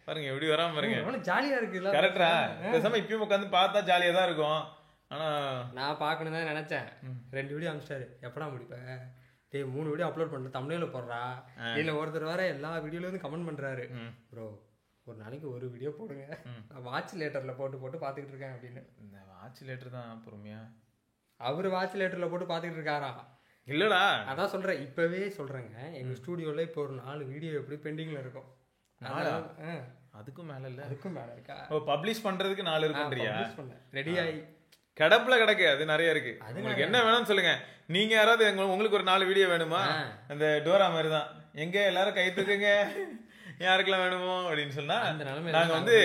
பாருங்க எப்படி வராம பாருங்க, ஜாலியா இருக்குல்ல. கரெக்டா? பேசாம இப்பயும் உட்காந்து பார்த்தா ஜாலியா தான் இருக்கும். ஆனா நான் பார்க்கணும் தான் நினைச்சேன். 2 வீடியோ அனுப்பிச்சிட்டாரு. எப்படா முடிப்பேன்? டேய் 3 வீடியோ அப்லோட் பண்ண, தம்ப்நெயில்ல போடுறா. இல்ல ஒருத்தர் வர எல்லா வீடியோல இருந்து கமெண்ட் பண்றாரு, ப்ரோ ஒரு நாளைக்கு ஒரு வீடியோ போடுங்க, வாட்ச் லேட்டர்ல போட்டு பாத்துக்கிட்டு இருக்கேன் அப்படின்னு. இந்த வாட்ச் லேட்டர் தான் பொறுமையா அவரு வாட்ச் லேட்டர்ல போட்டு பாத்துக்கிட்டு இருக்காரா? இல்லடா, அதான் சொல்றேன், இப்பவே சொல்றேங்க. எங்க ஸ்டுடியோல இப்போ ஒரு 4 வீடியோ எப்படி பெண்டிங்ல இருக்கும். அதுக்கும் மேல இல்ல, அதுக்கும் மேல இருக்கா? ஓ, பப்ளிஷ் பண்றதுக்கு 4 இருக்குன்றியா? ரெடி ஆயி கடப்புல கிடக்கு, அது நிறைய இருக்கு. உங்களுக்கு என்ன வேணும்னு சொல்லுங்க. நீங்க யாராவது உங்களுக்கு ஒரு 4 வீடியோ வேணுமா? அந்த டோரா மாதிரி தான், எங்க எல்லாரும் கை தூக்குங்க யாருக்கெல்லாம் வேணுமோ அப்படின்னு சொன்னா நாங்க வந்து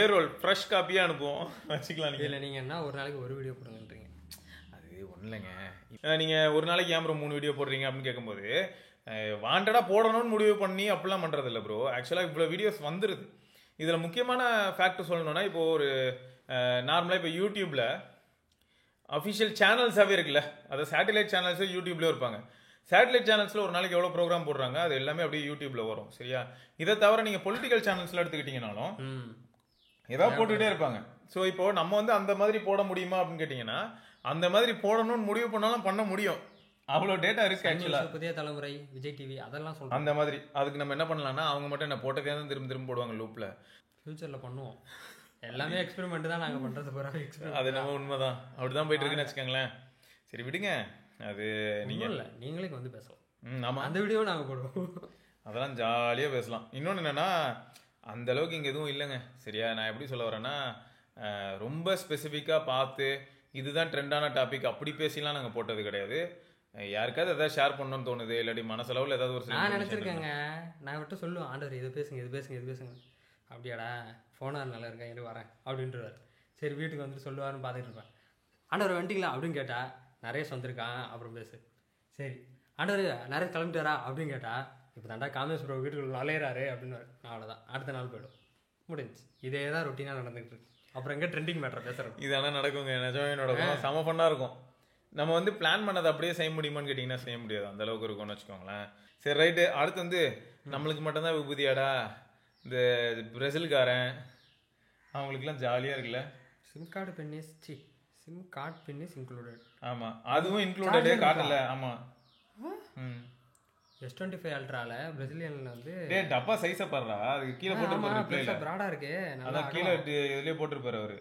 ஏரோல் ஃப்ரெஷ் காப்பியா அனுப்புவோம், வச்சுக்கலாம். இல்ல நீங்க என்ன ஒரு நாளைக்கு ஒரு வீடியோ போடுங்கன்றீங்க. அது ஒண்ணு இல்லைங்க. நீங்க ஒரு நாளைக்கு ஏன் ப்ரோ 3 வீடியோ போடுறீங்க அப்படின்னு கேட்கும்போது, வாண்டடா போடணும்னு முடிவு பண்ணி அப்படிலாம் பண்றது இல்லை ப்ரோ. ஆக்சுவலா இவ்வளவு வீடியோஸ் வந்துருது. இதுல முக்கியமான ஃபேக்ட் சொல்லணும்னா, இப்போ ஒரு நார்மலா இப்போ யூடியூப்ல அஃபிஷியல் சேனல்ஸாவே இருக்குல்ல, அதை சேட்டலைட் சேனல்ஸ் யூடியூப்ல இருப்பாங்க. சேட்டலைட் சேனல்ஸ்ல ஒரு நாளைக்கு எவ்வளவு ப்ரோக்ராம் போடுறாங்க, அது எல்லாமே அப்படியே யூடியூப்ல வரும். சரியா? இதை தவிர நீங்க பொலிட்டிக்கல் சேனல்ஸ்ல எடுத்துக்கிட்டீங்கனாலும் ஏதாவது போட்டுக்கிட்டே இருப்பாங்க. ஸோ இப்போ நம்ம வந்து அந்த மாதிரி போட முடியுமா அப்படின்னு கேட்டீங்கன்னா, அந்த மாதிரி போடணும்னு முடிவு பண்ணாலும் பண்ண முடியும். அவ்வளோ டேட்டா இருக்கு. ஆக்சுவலா புதிய தலைமுறை, விஜய் டிவி அதெல்லாம் சொல்றோம். அந்த மாதிரி அதுக்கு நம்ம என்ன பண்ணலாம்னா, அவங்க மட்டும் என்ன போட்டதே தான் திரும்ப போடுவாங்க லூப்ல. ஃபியூச்சர்ல பண்ணுவோம். எல்லாமே எக்ஸ்பெரிமெண்ட் தான் நாங்க பண்றது பூரா. அது நம்ம உண்மைதான், அப்படிதான் போயிட்டு இருக்குன்னு வச்சுக்கோங்களேன். சரி விடுங்க, அது நீங்க இல்ல நீங்களே வந்து பேசலாம். ஆமா, அந்த வீடியோ நாங்க போடுவோம், அதெல்லாம் ஜாலியா பேசலாம். இன்னொன்னு என்னன்னா, அந்த அளவுக்கு இங்க எதுவும் இல்லைங்க. சரியா? நான் எப்படி சொல்ல வரேன்னா, ரொம்ப ஸ்பெசிஃபிக்கா பார்த்து இதுதான் ட்ரெண்டான டாபிக் அப்படி பேசிலாம் நாங்க போட்டது கிடையாது. யாருக்காவது ஏதாவது ஷேர் பண்ணணும்னு தோணுது, இல்லாட்டி மனசளவுல ஏதாவது ஒரு நான் நினைச்சிருக்கேங்க. நான் விட்டு சொல்லுவேன், ஆண்டவர் இது பேசுங்க இது பேசுங்க இது பேசுங்க. அப்படியாடா, ஃபோனாக நல்லா இருக்கேன் இரு வரேன் அப்படின்ட்டுருவார். சரி வீட்டுக்கு வந்துட்டு சொல்லுவாருன்னு பார்த்துட்டு இருப்பேன். ஆண்டவர் வந்துட்டீங்களா அப்படின்னு கேட்டா, நிறைய வந்திருக்கான் அப்புறம் பேசு. சரி ஆண்டவர் நிறைய கிளம்பிட்டாரா அப்படின்னு கேட்டா, இப்போ தாண்டா காமேஷ் ப்ரோ வீட்டுக்குள்ள நுழையிறாரு அப்படின்னு. அவ்வளோதான், அடுத்த நாள் போய்டும், முடிஞ்சு. இதே தான் ரொட்டீனாக நடந்துகிட்டு இருக்கு. அப்புறம் எங்கே ட்ரெண்டிங் மேட்டர் பேசுகிறோம். இதெல்லாம் நடக்குங்க, நிஜமே நடக்கும். செம ஃபன்னாக இருக்கும். நம்ம வந்து பிளான் பண்ணதை அப்படியே செய்ய முடியுமான்னு கேட்டிங்கன்னா செய்ய முடியாது, அந்த அளவுக்கு இருக்கும்னு வச்சுக்கோங்களேன். சரி ரைட்டு, அடுத்து வந்து நம்மளுக்கு மட்டும்தான் விபூதியாடா இந்த பிரேசில்காரன், அவங்களுக்குலாம் ஜாலியாக இருக்குல்ல. SIM card pin is included. ஆமாம், அதுவும் இன்க்ளூடடே காட்டல. ஆமாம், S25 அல்ட்ரால பிரேசிலியன்ல வந்து டப்பா சைஸை பாருடா, அதுக்கு கீழே போட்டுருப்பாரு, ரிப்ளைல பிராடா இருக்கு. அதான் கீழே இதுலயே போட்டிருப்பாரு அவரு.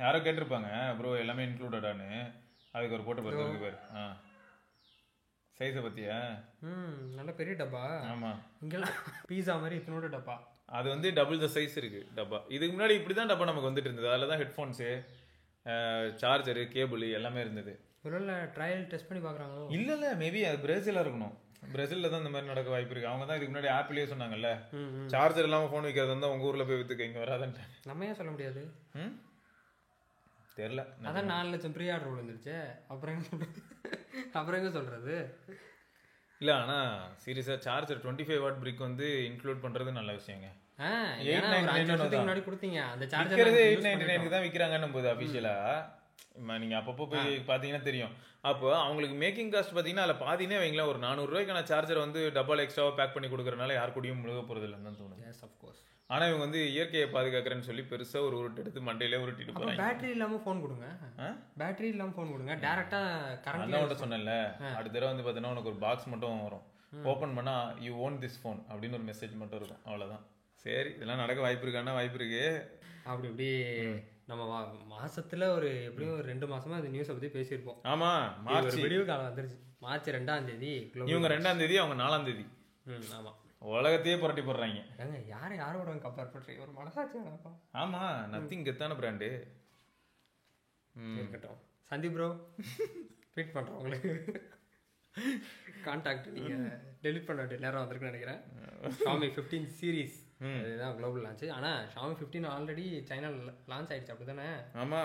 யாரோ கேட்டிருப்பாங்க ப்ரோ எல்லாமே இன்க்ளூடடான்னு, அதுக்கு ஒரு போட்டு பாரு பாரு. சைஸை பத்தியா? நல்ல பெரிய டப்பா. ஆமா, இங்கெல்லாம் பீஸா மாதிரி இத்தனோட டப்பா. அது வந்து டபுள் த சைஸ் இருக்கு டப்பா. இதுக்கு முன்னாடி இப்படிதான் டப்பா நமக்கு வந்துட்டு இருந்தது. அதில் தான் ஹெட்ஃபோன்ஸு, சார்ஜரு, கேபிள் எல்லாமே இருந்தது. ஒருவேளை ட்ரையல் டெஸ்ட் பண்ணி பார்க்குறாங்களோ? இல்லை மேபி அது பிரேசிலாக இருக்கணும். பிரேசிலில் தான் இந்த மாதிரி நடக்க வாய்ப்பு இருக்கு. அவங்க தான் இதுக்கு முன்னாடி ஆப்பிளே சொன்னாங்கல்ல, சார்ஜர் இல்லாமல் ஃபோன் வைக்கிறது வந்து உங்கள் ஊரில் போய் விற்றுக்க, இங்கே வராதுன்ட்டு. நம்ம ஏன் சொல்ல முடியாது? தெரியல, அதான் 4 லட்சம் ப்ரீ ஆர்டர் விழுந்துருச்சு. அப்புறம் எங்க சொல்றது? இல்லை ஆனால் சீரியஸாக சார்ஜர் 25 வாட் பிரிக் வந்து இன்க்ளூட் பண்ணுறது நல்ல விஷயங்க. 899 கொடுத்தீங்க அந்த சார்ஜர் 899 தான் விற்கிறாங்கன்னு போது அஃபிஷியலாக. நீங்கள் அப்பப்போ போய் பார்த்தீங்கன்னா தெரியும். அப்போ அவங்களுக்கு மேக்கிங் காஸ்ட் பார்த்தீங்கன்னா அதில் பாதினே வைங்களேன், ஒரு 400 ரூபாய்க்கான சார்ஜர் வந்து டப்பால் எக்ஸ்ட்ராவாக பேக் பண்ணி கொடுக்குறதுனால யார் கூடயும் முழுக போகிறது இல்லைன்னு தோணுது. ஆனால் இவங்க வந்து இயற்கையை பாதுகாக்கிறேன்னு சொல்லி பெருசாக ஒரு உருட்டு எடுத்து மண்டையிலே உருட்டிட்டு போகிறாங்க. பேட்டரி இல்லாமல் ஃபோன் கொடுங்க, பேட்டரி இல்லாமல் ஃபோன் கொடுங்க, டேரெக்டாக கரண்ட். அதான் சொன்னேன்ல, அடுத்த தடவை வந்து பார்த்தீங்கன்னா உனக்கு ஒரு பாக்ஸ் மட்டும் வரும், ஓப்பன் பண்ணால் யூ ஓன் திஸ் ஃபோன் அப்படின்னு ஒரு மெசேஜ் மட்டும் இருக்கும், அவ்வளோதான். சரி, இதெல்லாம் நடக்க வாய்ப்பு இருக்கான்னா வாய்ப்பு இருக்கு. அப்படி இப்படி நம்ம மாசத்துல ஒரு எப்படியும் ஒரு 2 மாசமா இந்த நியூஸை பத்தி பேசியிருப்போம். ஆமா, மார்ச் விடிவு காலம் வந்துருச்சு. மார்ச் 2ஆம் தேதி இவங்க 2ஆம் தேதி, அவங்க 4ஆம் தேதி. ஆமா, உலகத்தையே புரட்டி போடுறாங்க. ஏங்க யாரோட கம்பேர் பண்றீங்க? ஒரு மனசாட்சி வேணாப்பா. ஆமா, நத்திங் கெத்தான பிராண்டு. இருக்கட்டும், சந்தீப் ப்ரோ ட்வீட் பண்றோம் உங்களுக்கு. கான்டாக்ட் நீங்க டெலிட் பண்ண வேண்டிய நேரம் வந்திருக்குன்னு நினைக்கிறேன். Xiaomi 15 சீரிஸ் இதுதான் குளோபல் லான்ச். ஆனா Xiaomi 15 ஆல்ரெடி சைனால லான்ச் ஆயிடுச்சு, அப்படிதானே? ஆமா,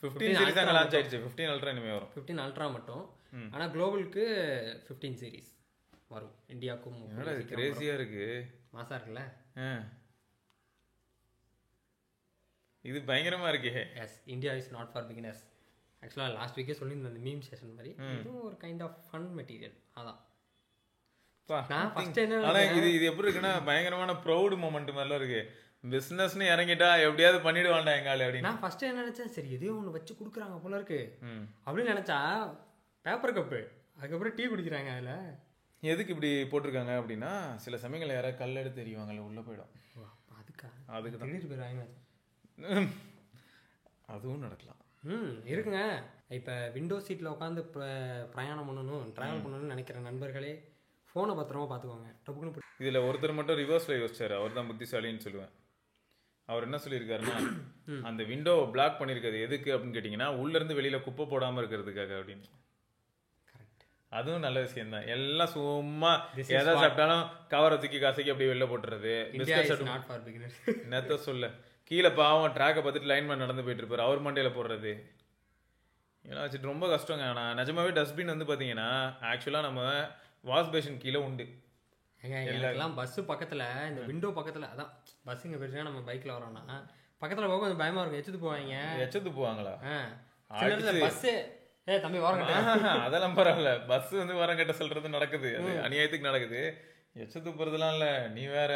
15 சீரிஸ் அங்க லான்ச் ஆயிடுச்சு. 15 அல்ட்ரா இனிமே வரும். 15 அல்ட்ரா மட்டும். ஆனா குளோபலுக்கு 15 சீரிஸ் வரும். இந்தியாவுக்கும் கிரேசியா இருக்கு. மாசா இருக்குல்ல? இது பயங்கரமா இருக்கு. Yes, India is not for beginners. ஆக்சுவலாக லாஸ்ட் வீக்கே சொல்லியிருந்தேன், அந்த மீம் செஷன் மாதிரி. இதுவும் ஒரு கைண்ட் ஆஃப் ஃபன் மெட்டீரியல். அதான் நான் ஃபர்ஸ்ட் என்ன, ஆனா இது எப்படி இருக்குன்னா பயங்கரமான ப்ரௌட் மொமெண்ட் மாதிரிலாம் இருக்கு. பிசினஸ்னு இறங்கிட்டா எப்படியாவது பண்ணிடுவான்டா எங்கால அப்படின்னு. நான் ஃபர்ஸ்ட் என்ன நினைச்சேன், சரி எதையோ ஒன்று வச்சு கொடுக்குறாங்க போல இருக்கு அப்படின்னு நினைச்சா, பேப்பர் கப்பு, அதுக்கப்புறம் டீ குடிக்கிறாங்க. அதில் எதுக்கு இப்படி போட்டிருக்காங்க அப்படின்னா, சில சமயங்கள் யாராவது கல் எடுத்து எறிவாங்கல்ல, உள்ள போயிடும். அதுக்கு தான் போயிடுவாங்க. அதுவும் நடக்கலாம். இருக்குங்க. இப்போ விண்டோ சீட்டில் உட்காந்து பிரயாணம் பண்ணணும், ட்ராவல் பண்ணணும்னு நினைக்கிற நண்பர்களே ஃபோனை பத்திரமா பார்த்துக்கோங்க. டப்புக்குன்னு இதில் ஒருத்தர் மட்டும் ரிவர்ஸில் யோசிச்சார். அவர் தான் புத்திசாலின்னு சொல்லுவேன். அவர் என்ன சொல்லியிருக்காருன்னா, அந்த விண்டோ பிளாக் பண்ணியிருக்காது எதுக்கு அப்படின்னு கேட்டிங்கன்னா, உள்ளேருந்து வெளியில் குப்பை போடாமல் இருக்கிறதுக்காக அப்படின்னு. அதுவும் நல்ல விஷயம் தான். எல்லாம் சும்மா எதை சாப்பிட்டாலும் கவரை தூக்கி காசைக்கு அப்படியே வெளில போட்டுறது. என்னத்த சொல்ல, கீழே பாவம் ட்ராக்கை பார்த்துட்டு லைன்மேன் நடந்து போயிட்டு இருப்பாரு, அவர் மண்டையில் போடுறது ஏன்னா வச்சுட்டு ரொம்ப கஷ்டங்க. ஆனால் நிஜமாவே டஸ்ட்பின் வந்து பார்த்தீங்கன்னா ஆக்சுவலாக நம்ம வாஷ் பேஷன் கீழே உண்டு. எல்லாம் பஸ்ஸு பக்கத்தில், இந்த விண்டோ பக்கத்தில், அதான் பஸ் இங்கே போயிடுச்சுன்னா நம்ம பைக்கில் வரோம்னா பக்கத்தில் போக கொஞ்சம் பயமாக இருக்கும். எச்சத்து போவாங்களா பஸ்ஸு? தம்பி வாரம் அதெல்லாம் பரவாயில்ல, பஸ் வந்து வாரம் கட்ட சொல்றது நடக்குது, அது அநியாயத்துக்கு நடக்குது. எச்சத்து போறதுலாம் இல்ல, நீ வேற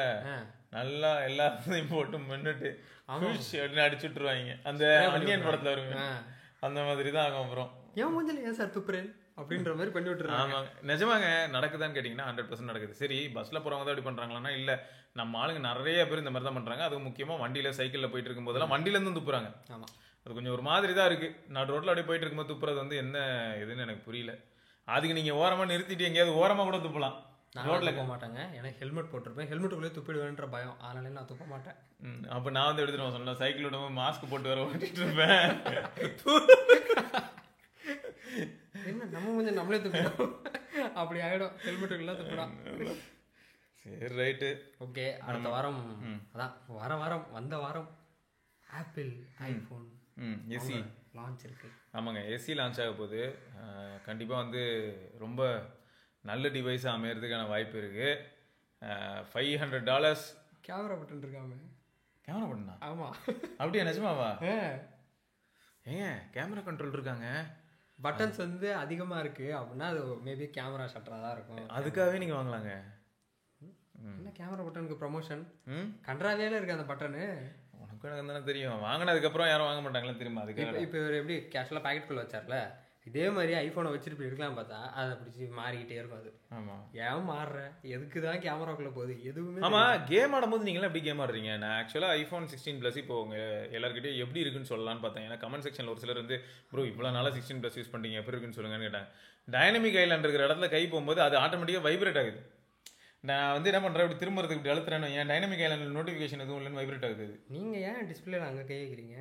நல்லா எல்லாத்தையும் போட்டு மின்னுட்டு அப்படின்னு அடிச்சுட்டுருவாங்க. அந்த அன்னியன் படத்துல வருங்க, அந்த மாதிரி தான் ஆகும். அப்புறம் ஏன் மூஞ்சல ஏன் சார் துப்புறேன் அப்படின்ற மாதிரி பண்ணி விட்டுருவாங்க. ஆமாங்க, நிஜமாங்க நடக்குதான்னு கேட்டீங்கன்னா 100% நடக்குது. சரி, பஸ்ல போறவங்க தான் இப்படி பண்றாங்களான்னா இல்ல, நம்ம ஆளுங்க நிறைய பேர் இந்த மாதிரி தான் பண்றாங்க. அது முக்கியமா வண்டியில சைக்கிள்ல போயிட்டு இருக்கும் போதெல்லாம் வண்டியில இருந்து துப்புறாங்க. ஆமா, அது கொஞ்சம் ஒரு மாதிரி தான் இருக்கு. நான் ரோட்ல அப்படியே போயிட்டு இருக்கும்போது துப்புறது வந்து என்ன எதுன்னு எனக்கு புரியல. அதுக்கு நீங்க ஓரமா நிறுத்திட்டு எங்கேயாவது ஓரமா கூட துப்பலாம். ரோட்ல போக மாட்டாங்க, எனக்கு ஹெல்மெட் போட்டிருப்பேன், ஹெல்மெட்டுக்குள்ளே துப்பிடுவேன்ற பயம், அதனால நான் துப்ப மாட்டேன். அப்ப நான் வந்து எடுத்துட்டு சொன்னேன், சைக்கிள் விட மாஸ்க் போட்டு வர ஓட்டிட்டு இருப்பேன். என்ன நம்ம கொஞ்சம் நம்மளே துப்பிடும், அப்படி ஆயிடும். ஹெல்மெட்டுக்குள்ள துப்பிடும். சரி, ரைட்டு, ஓகே. அடுத்த வாரம், அதான் வாரம் வந்த வாரம் ஆப்பிள் ஐஃபோன் எஸ்சி லான்ச் இருக்கு. ஆமாங்க, எஸ்சி லான்ச் ஆக போகுது. கண்டிப்பாக வந்து ரொம்ப நல்ல டிவைஸாக அமையறதுக்கான வாய்ப்பு இருக்கு. $500 கேமரா பட்டன் இருக்காம. கேமரா பட்டனா? ஆமாம். அப்படியா, நிஜமாவா? ஏங்க கேமரா கண்ட்ரோல் இருக்காங்க, பட்டன்ஸ் வந்து அதிகமாக இருக்கு அப்படின்னா அது மேபி கேமரா ஷட்டராக தான் இருக்கும். அதுக்காகவே நீங்கள் வாங்கலாங்க. என்ன கேமரா பட்டனுக்கு ப்ரமோஷன்? கன்றாவேல இருக்கு அந்த பட்டனு. உனக்கு எனக்கு தானே தெரியும், வாங்கினதுக்கப்புறம் யாரும் வாங்க மாட்டாங்களா திரும்ப? அதுக்கு இப்போ இவர் எப்படி கேஷுவலாக பேக்கெட்டுக்குள்ள வச்சார்ல, இதே மாதிரி ஐஃபோனை வச்சுட்டு இப்படி இருக்கலாம் பார்த்தா அதை பிடிச்சி மாறிக்கிட்டே இருக்கும். அது ஆமாம், ஏன் மாறுற, எதுக்கு தான் கேமராக்குள்ளே போகுது எதுவுமே. ஆமாம், கேம் ஆடும்போது நீங்களாம் எப்படி கேம் ஆடுறீங்க? நான் ஆக்சுவலாக ஐஃபோன் 16 ப்ளஸ் இப்போ உங்கள் எல்லாருக்கிட்டே எப்படி இருக்குன்னு சொல்லலான்னு பார்த்தேன். ஏன்னா கமெண்ட் செக்ஷனில் ஒரு சிலர் வந்து ப்ரோ இவ்வளோ நாளாக 16 ப்ளஸ் யூஸ் பண்ணுறீங்க, எப்படி இருக்குன்னு சொல்லுங்கன்னு கேட்டாங்க. டைனமிக் ஐலாண்ட் இருக்கிற இடத்துல கை போகும்போது அது ஆட்டோமேட்டிக்காக வைப்ரேட் ஆகுது. நான் வந்து என்ன பண்ணுறேன், இப்படி திரும்புறதுக்கு இப்படி அழுத்துறேன்னு என் டைனமிக் ஐலாண்டில் நோட்டிஃபிகேஷன் எதுவும் இல்லைன்னு வைப்ரேட் ஆகுது. நீங்கள் ஏன் டிஸ்பிளேல அங்கே கை வைக்கிறீங்க?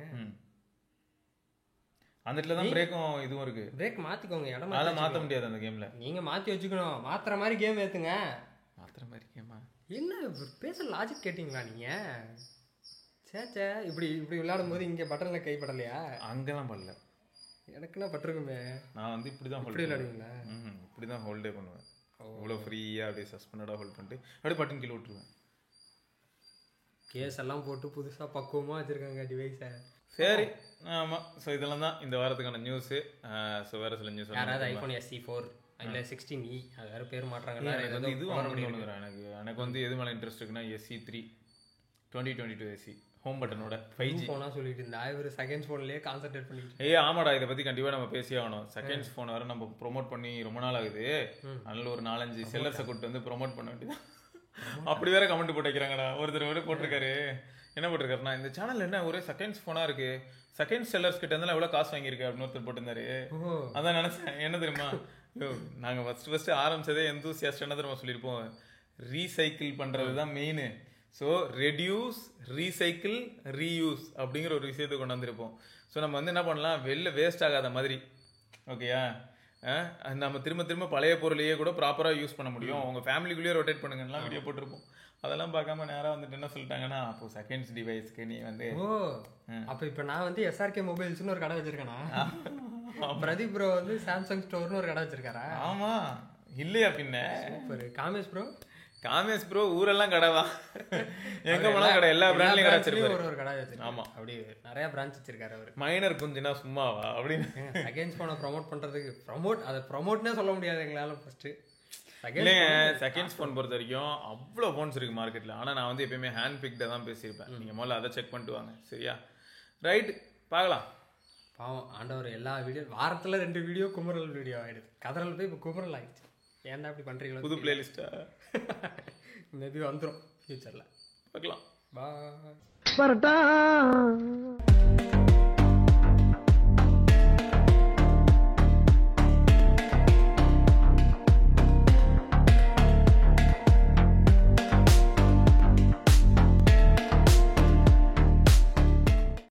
அந்த இடத்துல தான் பிரேக்கும் இதுவும் இருக்கு. பிரேக் மாற்றிக்கோங்க, இடம் அதெல்லாம் மாற்ற முடியாது அந்த கேமில். நீங்கள் மாற்றி வச்சுக்கணும். மாற்றுற மாதிரி கேம் ஏற்றுங்க. மாற்றுற மாதிரி கேமா? என்ன பேச லாஜிக் கேட்டிங்களா நீங்கள்? சேச்சே, இப்படி இப்படி விளையாடும் போது இங்கே பட்டனில் கைப்படலையா? அங்கெல்லாம் படல, எனக்குன்னா பட்டிருக்குமே. நான் வந்து இப்படி தான் இப்படி விளையாடுவீங்களா? இப்படி தான் ஹோல்டே பண்ணுவேன். இவ்வளோ ஃப்ரீயாக அப்படியே சஸ்பெண்டடாக ஹோல்ட் பண்ணிட்டு அப்படியே பட்டன் கீழே விட்டுருவேன். கேஸ் எல்லாம் போட்டு புதுசாக பக்குவமாக வச்சுருக்காங்க டிவைஸை. சரி, ஆமாம். ஸோ இதெல்லாம் தான் இந்த வாரத்துக்கான நியூஸு. ஸோ வேறு சில நியூஸ், யாராவது ஐஃபோன் SE4 இல்லை 16E அது வேறு பேர் மாட்டுறாங்க. இது வாங்கணும்னு எனக்கு வந்து எது மேலே இன்ட்ரெஸ்ட் இருக்குன்னா SE3 2022 SE ஹோம் பட்டனோட 5G ஃபோனாக சொல்லிட்டு இருந்தா இவர் செகண்ட்ஸ் ஃபோன்லேயே கான்சென்ட்ரேட் பண்ணிட்டு. ஆமாடா, இதை பற்றி கண்டிப்பாக நம்ம பேசியே ஆகணும். செகண்ட்ஸ் ஃபோன் வேறு நம்ம ப்ரொமோட் பண்ணி ரொம்ப நாள் ஆகுது. அதனால ஒரு 4-5 செல்லர்ஸை கூப்பிட்டு வந்து ப்ரொமோட் பண்ண வேண்டியதான். அப்படி வேற கமெண்ட் போட்டு வைக்கிறாங்கடா. ஒருத்தர் வேற போட்டிருக்காரு, என்ன போட்டிருக்காருன்னா, இந்த சேனல் என்ன ஒரே செகண்ட்ஸ் போனா இருக்கு, செகண்ட் செல்லர்ஸ் கிட்ட இருந்தாலும் எவ்வளவு காசு வாங்கியிருக்கு அப்படின்னு ஒருத்தர் போட்டிருந்தாரு. அதான் நினைச்சேன், என்ன தெரியுமா, நாங்க ஃபர்ஸ்ட் ஆரம்பிச்சதே எந்தூசியாஸ்ட் என்ன தெரியுமா சொல்லியிருப்போம், ரீசைக்கிள் பண்றதுதான் main. So reduce, recycle, reuse அப்படிங்கிற ஒரு விஷயத்தை கொண்டு வந்திருப்போம். ஸோ நம்ம வந்து என்ன பண்ணலாம், வெளில வேஸ்ட் ஆகாத மாதிரி, ஓகேயா, நம்ம திரும்ப திரும்ப பழைய பொருளையே கூட ப்ராப்பராக யூஸ் பண்ண முடியும், உங்கள் ஃபேமிலிக்குள்ளேயே ரொட்டேட் பண்ணுங்கலாம் வீடியோ போட்டிருப்போம். அதெல்லாம் பார்க்காம நேராக வந்துட்டு என்ன சொல்லிட்டாங்கன்னா, அப்போ செகண்ட்ஸ் டிவைஸ்க்கு நீ வந்து அப்போ இப்போ நான் வந்து எஸ்ஆர்கே மொபைல்ஸ்னு ஒரு கடை வச்சிருக்கேனா, பிரதீப் ப்ரோ வந்து சாம்சங் ஸ்டோர்னு ஒரு கடை வச்சிருக்காரா? ஆமா, இல்லையா பின்ன. காமேஷ் ப்ரோ ஊரெல்லாம் கடைதான், எங்க போனா கடை, எல்லா பிராண்ட்லயும் கடை வச்சிருக்காரு. ஒரு கடை வச்சிருக்காரு. ஆமா, அப்படி நிறைய பிரான்ச் வச்சிருக்காரு அவர். மைனர் குஞ்சுனா சும்மாவா அப்படின்னு செகண்ட்ஸ் போனை ப்ரோமோட் பண்றதுக்கு, அதை ப்ரோமோட்னே சொல்ல முடியாது எங்களால. ஃபர்ஸ்ட் இல்லைங்க, செகண்ட்ஸ் ஃபோன் பொறுத்த வரைக்கும் அவ்வளோ ஃபோன்ஸ் இருக்கு மார்க்கெட்டில். ஆனால் நான் வந்து எப்பயுமே ஹேண்ட் பிக்டாக தான் பேசியிருப்பேன். நீங்கள் முதல்ல அதை செக் பண்ணிட்டு வாங்க, சரியா? ரைட், பார்க்கலாம். பாவம் ஆண்டவர், எல்லா வீடியோ வாரத்தில் 2 வீடியோ குமரல் வீடியோ ஆகிடுது. கதறல் போய் இப்போ குமரல் ஆகிடுச்சு. ஏன்டா அப்படி பண்ணுறீங்களா? புது பிளேலிஸ்ட்டா மேபி வந்துடும் ஃபியூச்சரில், பார்க்கலாம். பா.